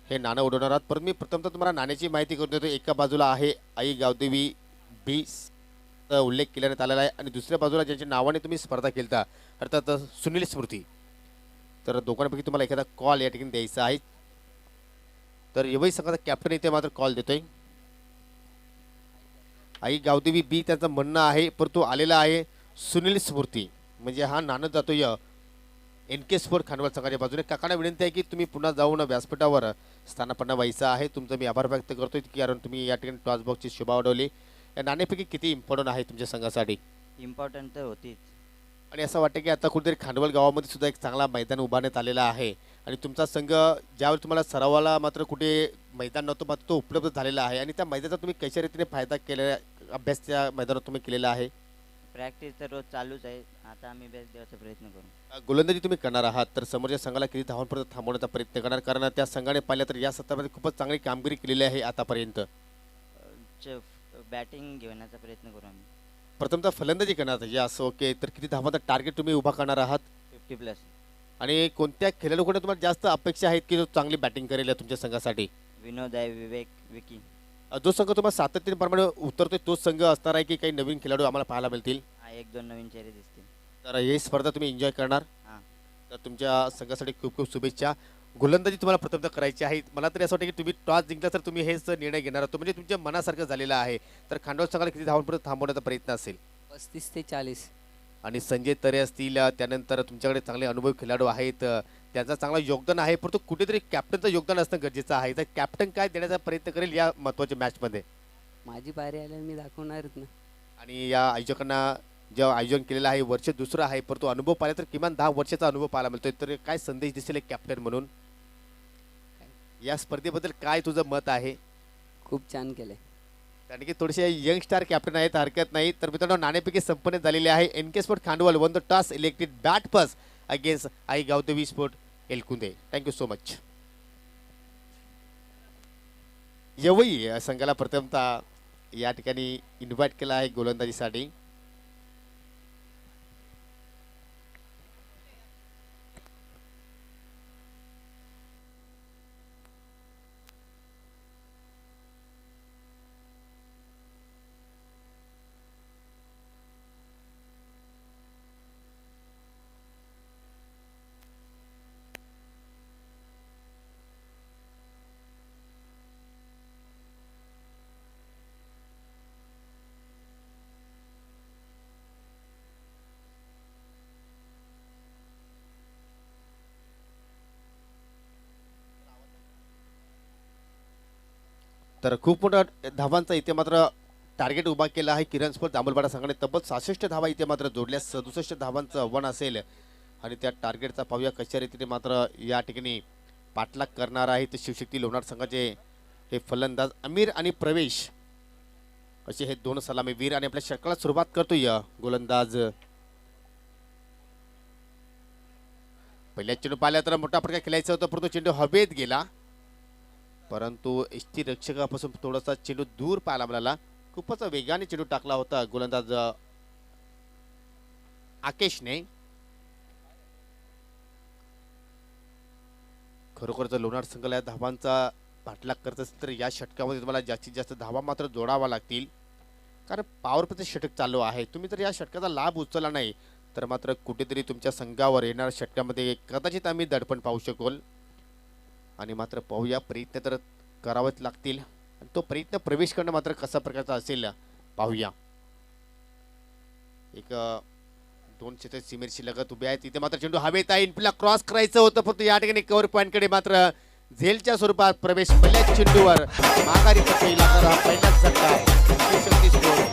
हे नाणं उडवणार आहात. परंतु मी प्रथमतः तुम्हाला नाण्याची माहिती करून देतो. एका बाजूला आहे आई गावदेवी बी उल्लेख केल्यात आलेला आहे आणि दुसऱ्या बाजूला ज्यांच्या नावाने तुम्ही स्पर्धा केलता अर्थात सुनील स्मृती. तर दोघांपैकी तुम्हाला एखादा कॉल या ठिकाणी द्यायचा आहे. तर यवई संघाचा कॅप्टन इथे मात्र कॉल देतोय. आई गावदेवी बी त्याचं म्हणणं आहे, परंतु आलेला आहे सुनील स्मृती. म्हणजे हा नाणं जातो या NK स्पोर्ट खांडवल संघाच्या बाजूने. काकांना विनंती आहे की तुम्ही पुन्हा जाऊन व्यासपीठावर स्थानापन्न व्हायचं आहे. तुमचं मी आभार व्यक्त करतोय की कारण तुम्ही या ठिकाणी टॉस बॉक्सची शोभा वाढवली. या नाणेपैकी किती इम्पॉर्टंट आहे तुमच्या संघासाठी? इम्पॉर्टंट तर होतीच. आणि असं वाटतं की आता कुठेतरी खांडवल गावामध्ये सुद्धा एक चांगला मैदान उभारण्यात आलेला आहे आणि तुमचा संघ ज्यावेळी तुम्हाला सरावाला मात्र कुठे मैदान नव्हतं मात्र तो उपलब्ध झालेला आहे आणि त्या मैदानाचा तुम्ही कशा रीतीने फायदा अभ्यास त्या मैदानात तुम्ही केलेला आहे? प्रॅक्टिस तर रोज चालूच आहे. आता आम्ही बेस्ट देण्याचा प्रयत्न करू. गोलंदाजी तुम्ही करणार आहात तर समोरच्या संघाला किती धावांपर्यंत थांबवण्याचा प्रयत्न करणार, कारण त्या संघाने पाहिलं तर या सत्रामध्ये खूपच चांगली कामगिरी केलेली आहे आतापर्यंत. बॅटिंग घेण्याचा प्रयत्न करू आम्ही. प्रथमतः फलंदाजी करणार आहात या असं ओके, तर किती धावांचा टार्गेट तुम्ही उभा करणार आहात 50+. आणि कोणत्या खेळाडूकडे तुम्हाला जास्त अपेक्षा आहेत की जो चांगली बॅटिंग करेल या तुमच्या संघासाठी? विनोद आहे, विवेक, विकी. जो संघ तुम्हाला सातत्याने प्रमाणे उतरतोय तोच संघ असणार आहे की काही नवीन खेळाडू आम्हाला पाहायला मिळतील? हा, 1-2 नवीन चेहरे दिसतील. तर ही स्पर्धा तुम्ही एन्जॉय करणार. हां. तर तुमच्या संघासाठी खूप खूप शुभेच्छा. गोलंदाजी तुम्हाला प्रथमतः करायची आहे. मला तरी असं वाटतं की तुम्ही टॉस जिंकला तर तुम्ही हेच निर्णय घेणार आहात, तो म्हणजे तुमच्या मनासारखं झालेलं आहे. तर खांडवा संघाला किती धावांपर्यंत थांबवण्याचा प्रयत्न असेल? 35 ते 40. आणि संजय तरे असतील, त्यानंतर तुमच्याकडे चांगले अनुभवी खेळाडू आहेत, त्यांचं चांगलं योगदान आहे, परंतु कुठेतरी कॅप्टनचं योगदान असणं गरजेचं आहे. तर कॅप्टन काय देण्याचा प्रयत्न करेल या महत्त्वाच्या मॅचमध्ये? माझी बारी आल्यावर मी दाखवणारच ना. आणि या आयोजकांना जेव्हा आयोजन केलेलं आहे वर्ष दुसरं आहे, परंतु अनुभव पाहिला तर किमान 10 वर्षाचा अनुभव पाहायला मिळतोय. तर काय संदेश दिसेल एक कॅप्टन म्हणून या स्पर्धेबद्दल काय तुझं मत आहे? खूप छान केलंय. कारण की थोडेसे यंग स्टार कॅप्टन आहेत, हरकत नाही. तर मित्रांनो नाणेपैकी संपन्न झालेले आहे. NK sport Khandwal won the toss elected bat first against आई Gavdevi sport Elkunde. Thank you so much. Yavai संघाला प्रथमतः या ठिकाणी इन्व्हाइट केला आहे गोलंदाजीसाठी. तर खूप मोठा धावांचा इथे मात्र टार्गेट उभा केला आहे किरण स्पोर्ट जांभूलपाडा संघाने. तब्बल 66 धावा इथे मात्र जोडल्या. 67 धावांचं आव्हान असेल आणि त्या टार्गेटचा पाहूया कशा रीतीने मात्र या ठिकाणी पाठलाग करणार आहेत शिवशक्ती लोणार संघाचे हे फलंदाज अमीर आणि प्रवेश असे हे दोन सलामीवीर. आणि आपल्या षटकाला सुरुवात करतोय गोलंदाज. पहिल्या चेंडू पाहिला तर मोठा फटका खेळायचा होता, परंतु चेंडू हवेत गेला, परंतु एसटी रक्षकापासून थोडासा चेंडू दूर पाहायला मिळाला. खूपच वेगाने चेंडू टाकला होता गोलंदाज आकेशने. खरोखर जर लोणार संघाला धावांचा पाठलाग करत असेल तर या षटकामध्ये तुम्हाला जास्तीत जास्त धावा मात्र जोडावा लागतील, कारण पॉवर प्लेचं षटक चालू आहे. तुम्ही जर या षटकाचा लाभ उचलला नाही तर मात्र कुठेतरी तुमच्या संघावर येणाऱ्या षटकामध्ये कदाचित आम्ही दडपण पाहू शकू. आणि मात्र पाहूया, प्रयत्न तर करावेच लागतील. आणि तो प्रयत्न प्रवेश करणं मात्र कसा प्रकारचा असेल पाहूया. एक 2 क्षेत्र सीमेशी लगत उभे आहेत. तिथे मात्र चेंडू हवेत आहे, इनफिल्डला क्रॉस करायचं होतं, फक्त या ठिकाणी कव्हर पॉईंटकडे मात्र झेलच्या स्वरूपात प्रवेश. पहिल्याच चेंडूवर माघारी पट्टी लागणार हा पहिलाच झटका शिवशक्ती स्पोर्ट.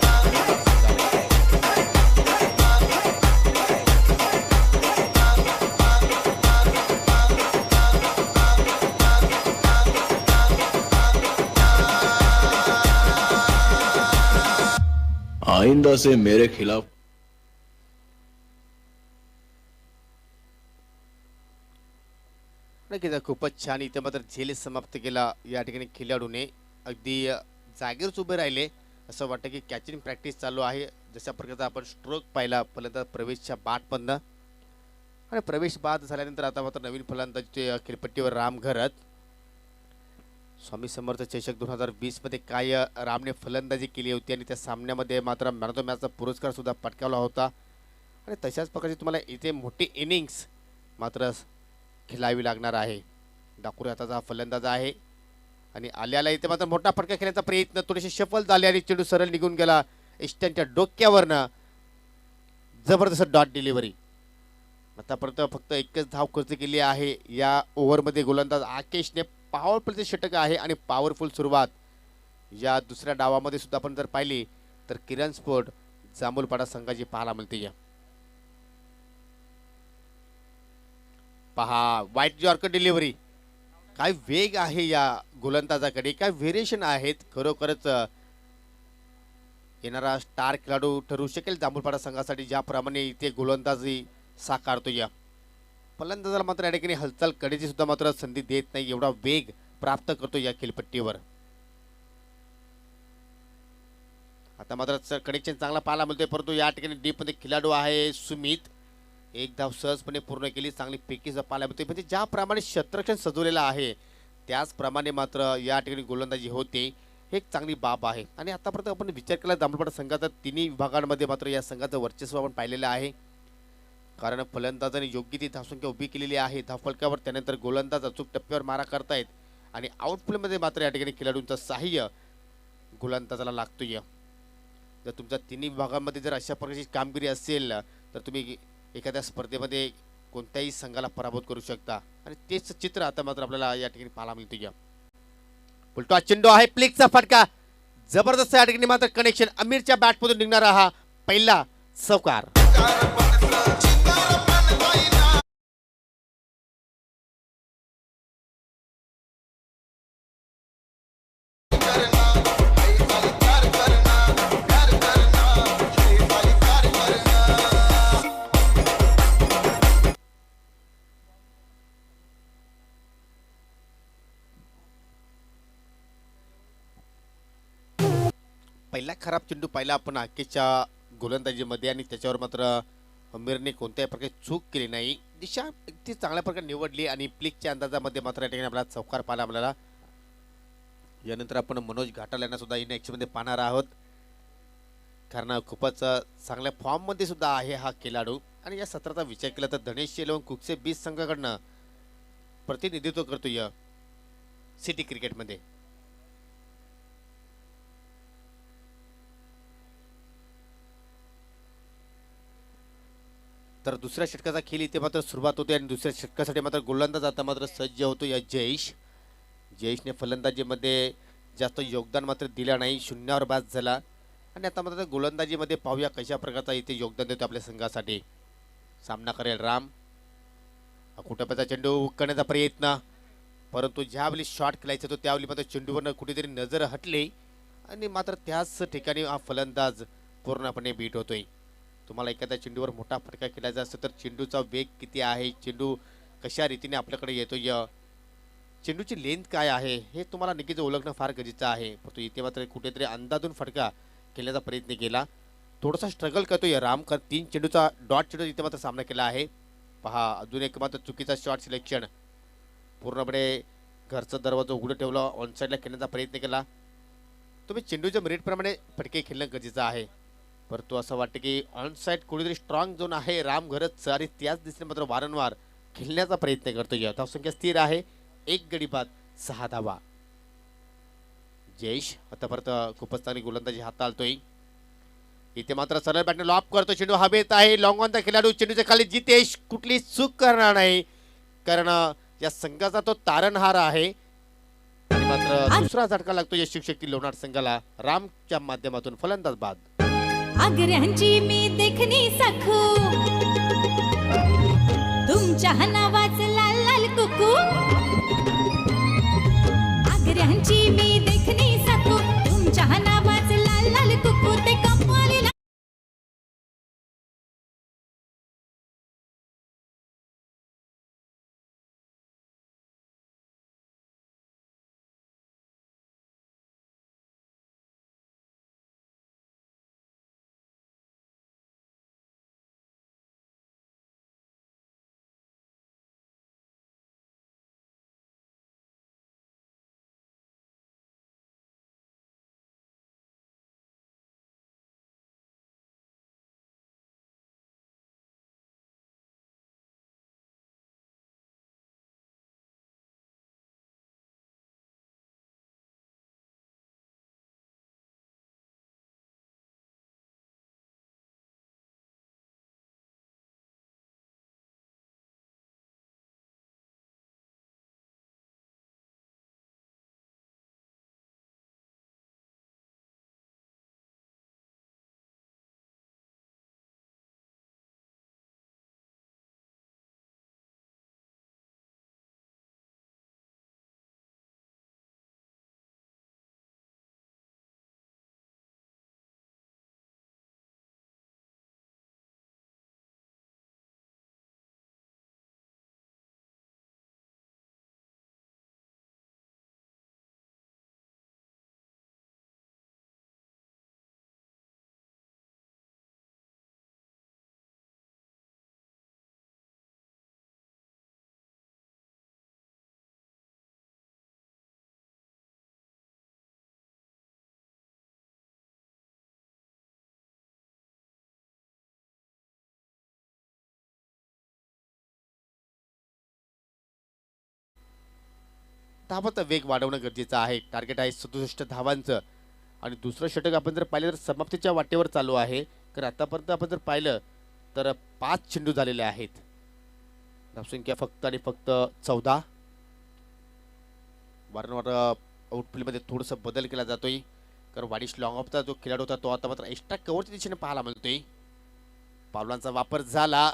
आइंदा से मेरे खिलाफ नक्कीच खूपच छान इथे मात्र झेल समाप्त केला या ठिकाणी खेळाडूने. अगदी जागेवरच उभे राहिले असं वाटतं की कॅचिंग प्रॅक्टिस चालू आहे. जशा प्रकारचा आपण स्ट्रोक पाहिला फलंदाज प्रवेशच्या बाटमधनं, आणि प्रवेश बाद झाल्यानंतर आता मात्र नवीन फलंदाज खेळपट्टीवर राम घरत. स्वामी समर्थ चषक 2020 मध्ये काय रामने फलंदाजी केली होती आणि त्या सामन्यामध्ये मात्र मॅन ऑफ द मॅचचा पुरस्कार सुद्धा पटकावला होता. आणि तशाच प्रकारची तुम्हाला इथे मोठी इनिंग्स मात्र खेळावी लागणार आहे. डाकुरे हाताचा हा फलंदाज आहे आणि आल्याला इथे मात्र मोठा फटका खेळण्याचा प्रयत्न, थोडेसे शफल झाले आणि चेंडू सरळ निघून गेला इस्टनच्या डोक्यावरनं. जबरदस्त डॉट डिलिव्हरी. आतापर्यंत फक्त एकच धाव खर्च केली आहे या ओव्हरमध्ये गोलंदाज आकेशने. पॉवर प्लेचे षटक आहे आणि पॉवरफुल सुरुवात या दुसऱ्या डावामध्ये सुद्धा आपण जर पाहिली तर किरण स्पोर्ट जांभूलपाडा संघाची पाहायला मिळते. पहा वाईट जॉर्कर डिलिव्हरी. काय वेग आहे या गोलंदाजाकडे, काय व्हेरिएशन आहेत खरोखरच. येणारा स्टार खेळाडू ठरू शकेल जांभूळपाडा संघासाठी, ज्याप्रमाणे इथे गोलंदाजी साकारतो. या फलंदाजाला मात्र या ठिकाणी हालचाल करण्याची सुद्धा मात्र संधी देत नाही, एवढा वेग प्राप्त करतो या खेळपट्टीवर. आता मात्र कनेक्शन चांगला पाहायला मिळतोय, परंतु या ठिकाणी डीप मध्ये खेळाडू आहे सुमित. एक धाव सहजपणे पूर्ण केली, चांगली पैकी पाहायला मिळते. म्हणजे ज्याप्रमाणे क्षेत्ररक्षण सजवलेलं आहे त्याचप्रमाणे मात्र या ठिकाणी गोलंदाजी होते, हे एक चांगली बाब आहे. आणि आतापर्यंत आपण विचार केला जांभूळपाडा संघाचा तिन्ही विभागांमध्ये मात्र या संघाचं वर्चस्व आपण पाहिलेलं आहे. कारण फलंदाजाने योग्य ती धावसंख्या उभी केलेली आहे धावफलकावर, त्यानंतर गोलंदाज अचूक टप्प्यावर मारा करतायत आणि आउटफील्डमध्ये मात्र या ठिकाणी खेळाडूंचं सहाय्य गोलंदाजाला लागतोय. जर तुमच्या तिन्ही विभागांमध्ये जर अशा प्रकारची कामगिरी असेल तर तुम्ही एखाद्या स्पर्धेमध्ये कोणत्याही संघाला पराभूत करू शकता, आणि तेच चित्र आता मात्र आपल्याला या ठिकाणी पाहायला मिळतोय. उलटा चेंडू आहे, प्लेकचा फटका जबरदस्त. या ठिकाणी मात्र कनेक्शन, अमीरच्या बॅटमधून निघणारा हा पहिला चौकार. पहिला खराब चेंडू पाहिला आपण अखेरच्या गोलंदाजीमध्ये, आणि त्याच्यावर मात्र अमीरने कोणत्याही प्रकारे चूक केली नाही. दिशा अगदी चांगल्या प्रकारे निवडली आणि प्लिकच्या अंदाजामध्ये मात्र या ठिकाणी आपल्याला चौकार पाहायला मिळाला. यानंतर आपण मनोज घाटाल यांना सुद्धा इन ॲक्शनमध्ये पाहणार आहोत, कारण खूपच चांगल्या फॉर्ममध्ये सुद्धा आहे हा खेळाडू. आणि या सत्राचा विचार केला तर धनेश शेलवण कुकसे 20 संघाकडनं प्रतिनिधित्व करतो या सिटी क्रिकेटमध्ये. तर दुसऱ्या षटकाचा खेळ इथे मात्र सुरुवात होते, आणि दुसऱ्या षटकासाठी मात्र गोलंदाज आता मात्र सज्ज होतो या जयेशने फलंदाजीमध्ये जास्त योगदान मात्र दिलं नाही, शून्यावर बाद झाला. आणि आता मात्र गोलंदाजीमध्ये पाहूया कशा प्रकारचा इथे योगदान देतो आपल्या संघासाठी. सामना करेल राम. कुटुंबाचा चेंडू हुक करण्याचा प्रयत्न, परंतु ज्यावेळी शॉट खेळायचा होतो त्यावेळी मात्र चेंडूवरनं कुठेतरी नजर हटली, आणि मात्र त्याच ठिकाणी हा फलंदाज पूर्णपणे बीट होतोय. तुम्हाला एखाद्या चेंडूवर मोठा फटका खेळायचा असेल तर चेंडूचा वेग किती आहे, चेंडू कशा रीतीने आपल्याकडे येतोय, चेंडूची लेंथ काय आहे, हे तुम्हाला नक्कीच ओळखणं फार गरजेचं आहे. परंतु इथे मात्र कुठेतरी अंदाजून फटका खेळण्याचा प्रयत्न केला. थोडासा स्ट्रगल करतोय राम, कारण 3 चेंडूचा डॉट चेंडू इथे मात्र सामना केला आहे. पहा अजून एक मात्र चुकीचा शॉट सिलेक्शन, पूर्णपणे घरचा दरवाजा उघडं ठेवला, ऑनसाईडला खेळण्याचा प्रयत्न केला. तुम्ही चेंडूच्या मेरिटप्रमाणे फटके खेळणं गरजेचं आहे, परंतु असं वाटतं की ऑनसाईड कुठेतरी स्ट्रॉंग झोन आहे राम घरच, आणि त्याच दिशेने मात्र वारंवार खेळण्याचा प्रयत्न करतोय. धावसंख्या स्थिर आहे, 1 गडी बाद 6 धावा. जयेश आतापर्यंत खूपच चांगली गोलंदाजी हाताळतोय. इथे मात्र सरळ बॅटने लॉप करतो, चेंडू हवेत आहे, लॉंग ऑनचा खेळाडू, चेंडूच्या खाली जितेश कुठली चूक करणार नाही, कारण या संघाचा तो तारणहार आहे. आणि मात्र दुसरा झटका लागतो या शिवशक्ती लोणार संघाला. रामच्या माध्यमातून फलंदाज बाद. आग्रहांची मी देखणी सखू, तुमच्या नावाच लाल लाल कुकू. आग्रहांची मी देखणी सखू, तुमच्या नावाच लाल लाल कुकू. ते धावांचा वेग वाढवणं गरजेचं आहे. टार्गेट आहे 67 धावांचं आणि दुसरं षटक आपण जर पाहिलं तर समाप्तीच्या वाटेवर चालू आहे. तर आतापर्यंत आपण जर पाहिलं तर 5 चेंडू झालेले आहेत. धावसंख्या फक्त आणि फक्त 14. वारंवार आउटफील्डमध्ये थोडंसं बदल केला जातोय, कारण वाडिश लॉंग ऑफचा जो खेळाडू होता तो आता मात्र एक्स्ट्रा कव्हरच्या दिशेने पाहायला मिळतोय. पावलांचा वापर झाला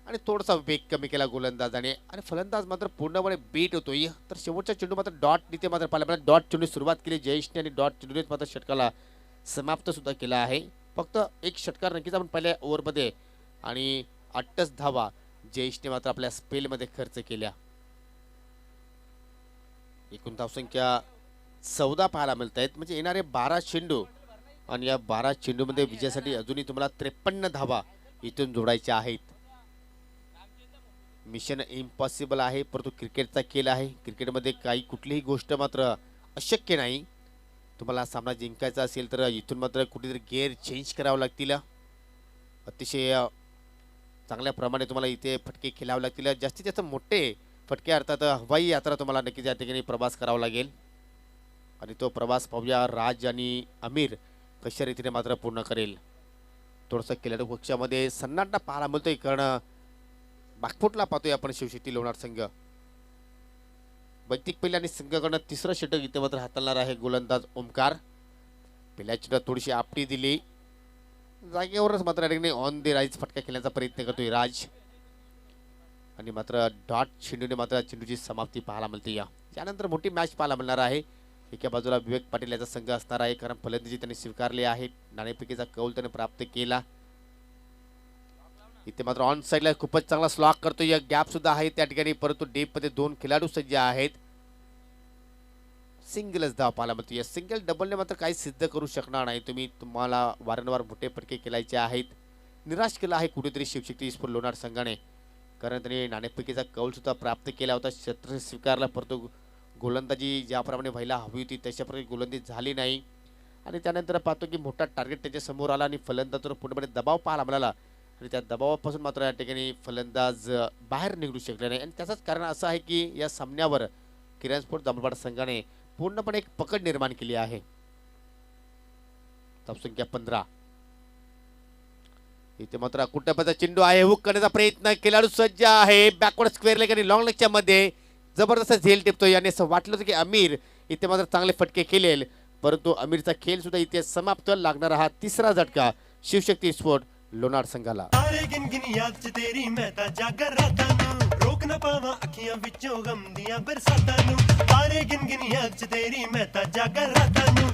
आणि थोडासा वेग कमी केला गोलंदाजाने आणि फलंदाज मात्र पूर्णपणे बीट होतोय. तर शेवटचा चेंडू मात्र डॉट इथे मात्र पाहायला मिळाला. डॉट चेंडू सुरुवात केली जयेशने आणि डॉट चेंडूने मात्र षटकाला समाप्त सुद्धा केला आहे. फक्त एक षटकार नक्कीच आपण पहिल्या ओव्हरमध्ये आणि 8च धावा जयेशने मात्र आपल्या स्पेलमध्ये खर्च केल्या. एकूण धावसंख्या 14 पाहायला मिळत आहेत, म्हणजे येणारे 12 चेंडू आणि या 12 चेंडूमध्ये विजयासाठी अजूनही तुम्हाला 53 धावा इथून जोडायच्या आहेत. मिशन इम्पॉसिबल आहे, परंतु क्रिकेटचा खेळ आहे. क्रिकेटमध्ये काही कुठलीही गोष्ट मात्र अशक्य नाही. तुम्हाला सामना जिंकायचा असेल तर इथून मात्र कुठेतरी गेअर चेंज करावं लागतील. अतिशय चांगल्या प्रमाणे तुम्हाला इथे फटके खेळावे लागतील. जास्तीत जास्त मोठे फटके अर्थात हवाई यात्रा तुम्हाला नक्कीच या ठिकाणी प्रवास करावा लागेल आणि तो प्रवास पाहूया राज आणि आमिर कशा रीतीने मात्र पूर्ण करेल. थोडंसं खेळाडू पक्षामध्ये सन्नाटा पाहायला मिळतोय, कारण बागफुटला पाहतोय आपण शिवशक्ती लोणार संघ. वैयक्तिक पहिल्या आणि संघाकडनं तिसरं षटक इथे मात्र हाताळणार आहे गोलंदाज ओमकार. पहिल्या चेंडूत थोडीशी आपटी दिली, जागेवरच मात्र ऑन द राईज फटका खेळण्याचा प्रयत्न करतोय राज आणि मात्र डॉट चेंडूने मात्र चेंडूची समाप्ती पाहायला मिळते. यानंतर मोठी मॅच पाहायला मिळणार आहे. एका बाजूला विवेक पाटील याचा संघ असणार आहे, कारण फलंदाजी त्यांनी स्वीकारली आहे. नाणेफेकीचा कौल त्याने प्राप्त केला. इथे मात्र ऑन साईडला खूपच चांगला स्लॉक करतो. या गॅप सुद्धा आहे त्या ठिकाणी, परंतु डीप मध्ये 2 खेळाडू सज्ज आहेत. सिंगलच धाव पाहायला मिळतो. या सिंगल डबलने मात्र काही सिद्ध करू शकणार नाही. तुम्हाला वारंवार मोठे फटके खेळायचे आहेत. निराश केला आहे कुठेतरी शिवशक्ती स्पोर्ट लोणार संघाने, कारण त्यांनी नाणेफेकीचा कौल सुद्धा प्राप्त केला होता. शस्त्र स्वीकारला, परंतु गोलंदाजी ज्याप्रमाणे व्हायला हवी होती तशाप्रकारे गोलंदाजी झाली नाही आणि त्यानंतर पाहतो की मोठा टार्गेट त्याच्या समोर आला आणि फलंदाजावर पूर्णपणे दबाव पाहायला मिळाला आणि त्या दबावापासून मात्र या ठिकाणी फलंदाज बाहेर निघू शकले नाही आणि त्याचंच कारण असं आहे की या सामन्यावर किरण स्पोर्ट जांभूळपाडा संघाने पूर्णपणे एक पकड निर्माण केली आहे. धावसंख्या 15. इथे मात्र कुटपाचा चेंडू आहे, हुक करण्याचा प्रयत्न, खेळाडू सज्ज आहे. बॅकवर्ड स्क्वेअर लेग आणि लॉंग लेगच्या मध्ये जबरदस्त झेल टिपतोय आणि असं वाटलं होतं की आमिर इथे मात्र चांगले फटके खेळेल, परंतु आमिरचा खेळ सुद्धा इथे समाप्त. लागणारा हा तिसरा झटका शिवशक्ती स्पोर्ट लोणार संघाला. तारे गिन गिन याद च तेरी मैं ता जागर रातां नूं, रोक ना पावां अखियां विचों गम दियां बरसातां नूं. तारे गिन गिन याद च तेरी मैं ता जागर रातां नूं.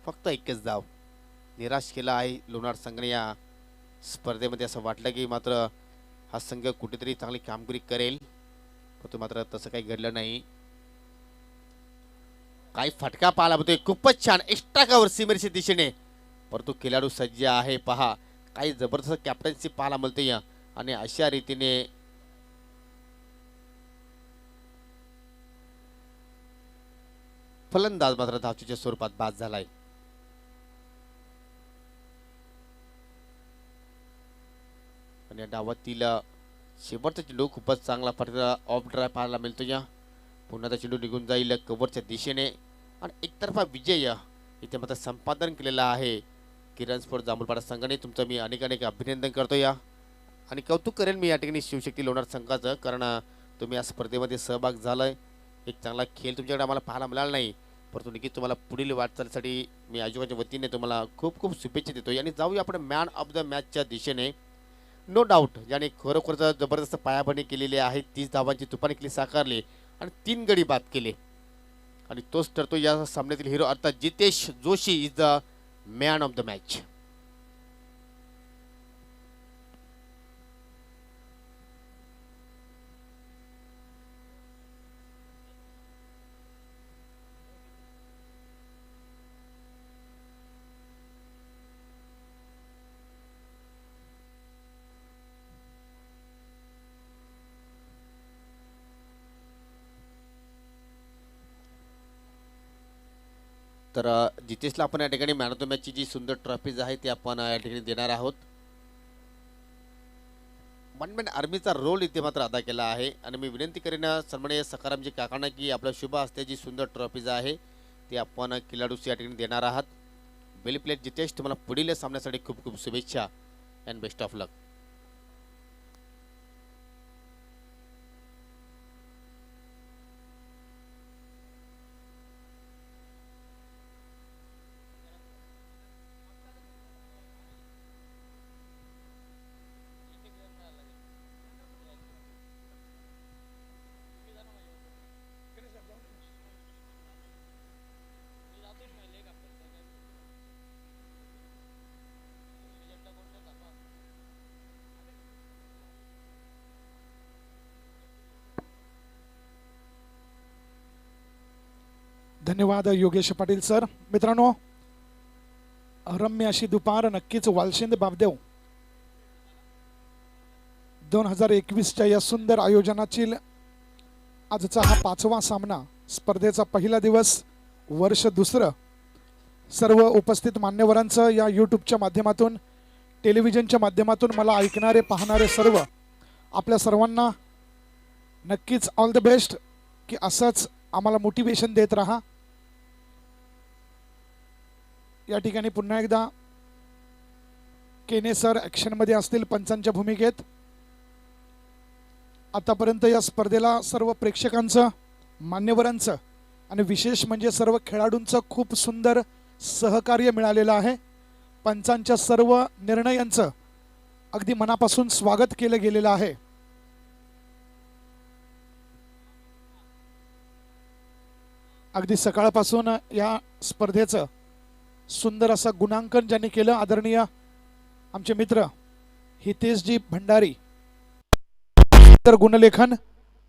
फक्त एकच धाव. निराश केला आहे लोणार संघाने या स्पर्धेमध्ये. असं वाटलं की मात्र हा संघ कुठेतरी चांगली कामगिरी करेल, परंतु मात्र तसं काही घडलं नाही. काही फटका पाहायला मिळतोय, खूपच छान एक्स्ट्रा कव्हर सीमेच्या दिशेने, परंतु खेळाडू सज्ज आहे. पहा काही जबरदस्त कॅप्टन्सी पाहायला मिळते आणि अशा रीतीने फलंदाज मात्र धावचीच्या स्वरूपात बाद झालाय. आणि या डावातील शेवटचा चेंडू खूपच चांगला फटका ऑफ ड्राय पाहायला मिळतो. पुन्हा त्या चेंडू निघून जाईल कव्हरच्या दिशेने आणि एकतर्फा विजय इथे मात्र संपादन केलेला आहे किरण स्पोर्ट जांभूळपाडा संघाने. तुमचं मी अनेक अभिनंदन करतो आणि कौतुक करेन मी या ठिकाणी शिवशक्ती लोणार संघाचं, कारण तुम्ही या स्पर्धेमध्ये सहभाग झालाय. एक चांगला खेळ तुमच्याकडे आम्हाला पाहायला मिळाला नाही, परंतु नक्कीच तुम्हाला पुढील वाटचालीसाठी मी आयोजकांच्या वतीने तुम्हाला खूप खूप शुभेच्छा देतो. आणि जाऊया आपण मॅन ऑफ द मॅचच्या दिशेने. नो डाऊट ज्याने खरोखरच जबरदस्त पायाभरणी केलेली आहे, 30 धावांची तुफान केली साकारली आणि 3 गडी बाद केले आणि तोच ठरतो या सामन्यातील हिरो, अर्थात Jitesh Joshi is the man of the match. तर जितेशला आपण या ठिकाणी मॅन ऑफ द मॅचची जी सुंदर ट्रॉफीज आहे ती आपण या ठिकाणी देणार आहोत. वन मॅन आर्मीचा रोल इथे मात्र अदा केला आहे आणि मी विनंती करेन सन्माननीय सकारामजी काकांना की आपल्या शुभ हस्ते जी सुंदर ट्रॉफीज आहे ती आपण खेळाडूस या ठिकाणी देणार आहात. वेल प्लेड जितेश, तुम्हाला पुढील सामन्यासाठी खूप खूप शुभेच्छा अँड बेस्ट ऑफ लक. धन्यवाद योगेश पाटील सर. मित्रांनो, रम्य अशी दुपार नक्कीच वालशिंद बाबदेव 2021च्या या सुंदर आयोजनातील आजचा हा 5वा सामना, स्पर्धेचा पहिला दिवस, वर्ष दुसरं. सर्व उपस्थित मान्यवरांचं या यूट्यूबच्या माध्यमातून, टेलिव्हिजनच्या माध्यमातून मला ऐकणारे पाहणारे सर्व आपल्या सर्वांना नक्कीच ऑल द बेस्ट, की असंच आम्हाला मोटिवेशन देत राहा. या ठिकाणी पुन्हा एकदा केने सर ॲक्शनमध्ये असतील पंचांच्या भूमिकेत. आतापर्यंत या स्पर्धेला सर्व प्रेक्षकांचं, मान्यवरांचं आणि विशेष म्हणजे सर्व खेळाडूंचं खूप सुंदर सहकार्य मिळालेलं आहे. पंचांच्या सर्व निर्णयांचं अगदी मनापासून स्वागत केलं गेलेलं आहे. अगदी सकाळपासून या स्पर्धेचं सुंदर असं गुणांकन ज्यांनी केलं, आदरणीय आमचे मित्र हितेशजी भंडारी. तर गुणलेखन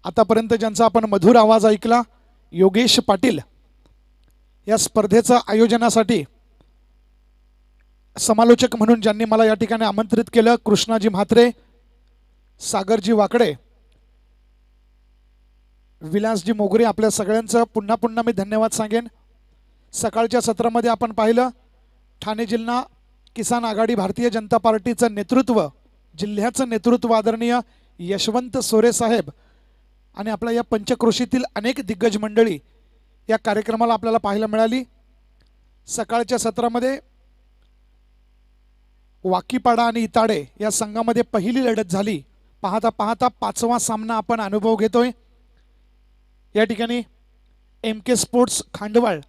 आतापर्यंत ज्यांचा आपण मधुर आवाज ऐकला, योगेश पाटील. या स्पर्धेचं आयोजनासाठी समालोचक म्हणून ज्यांनी मला या ठिकाणी आमंत्रित केलं, कृष्णाजी म्हात्रे, सागरजी वाकडे, विलासजी मोगरे, आपल्या सगळ्यांचं पुन्हा पुन्हा मी धन्यवाद सांगेन. सकाळच्या सत्रामध्ये आपण पाहिलं ठाणे जिल्हा किसान आघाडी भारतीय जनता पार्टीचं नेतृत्व, जिल्ह्याचं नेतृत्व आदरणीय यशवंत सोरे साहेब आणि आपल्या या पंचक्रोशीतील अनेक दिग्गज मंडळी या कार्यक्रमाला आपल्याला पाहायला मिळाली. सकाळच्या सत्रामध्ये वाकीपाडा आणि इताडे या संघामध्ये पहिली लढत झाली. पाहता पाहता 5वा सामना आपण अनुभव घेतोय. या ठिकाणी MK स्पोर्ट्स खांडवाळ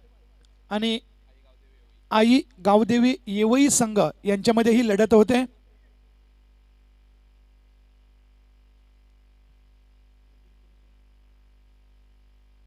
आणि आई गावदेवी येवई संघ यांच्यामध्ये ही लढत होते.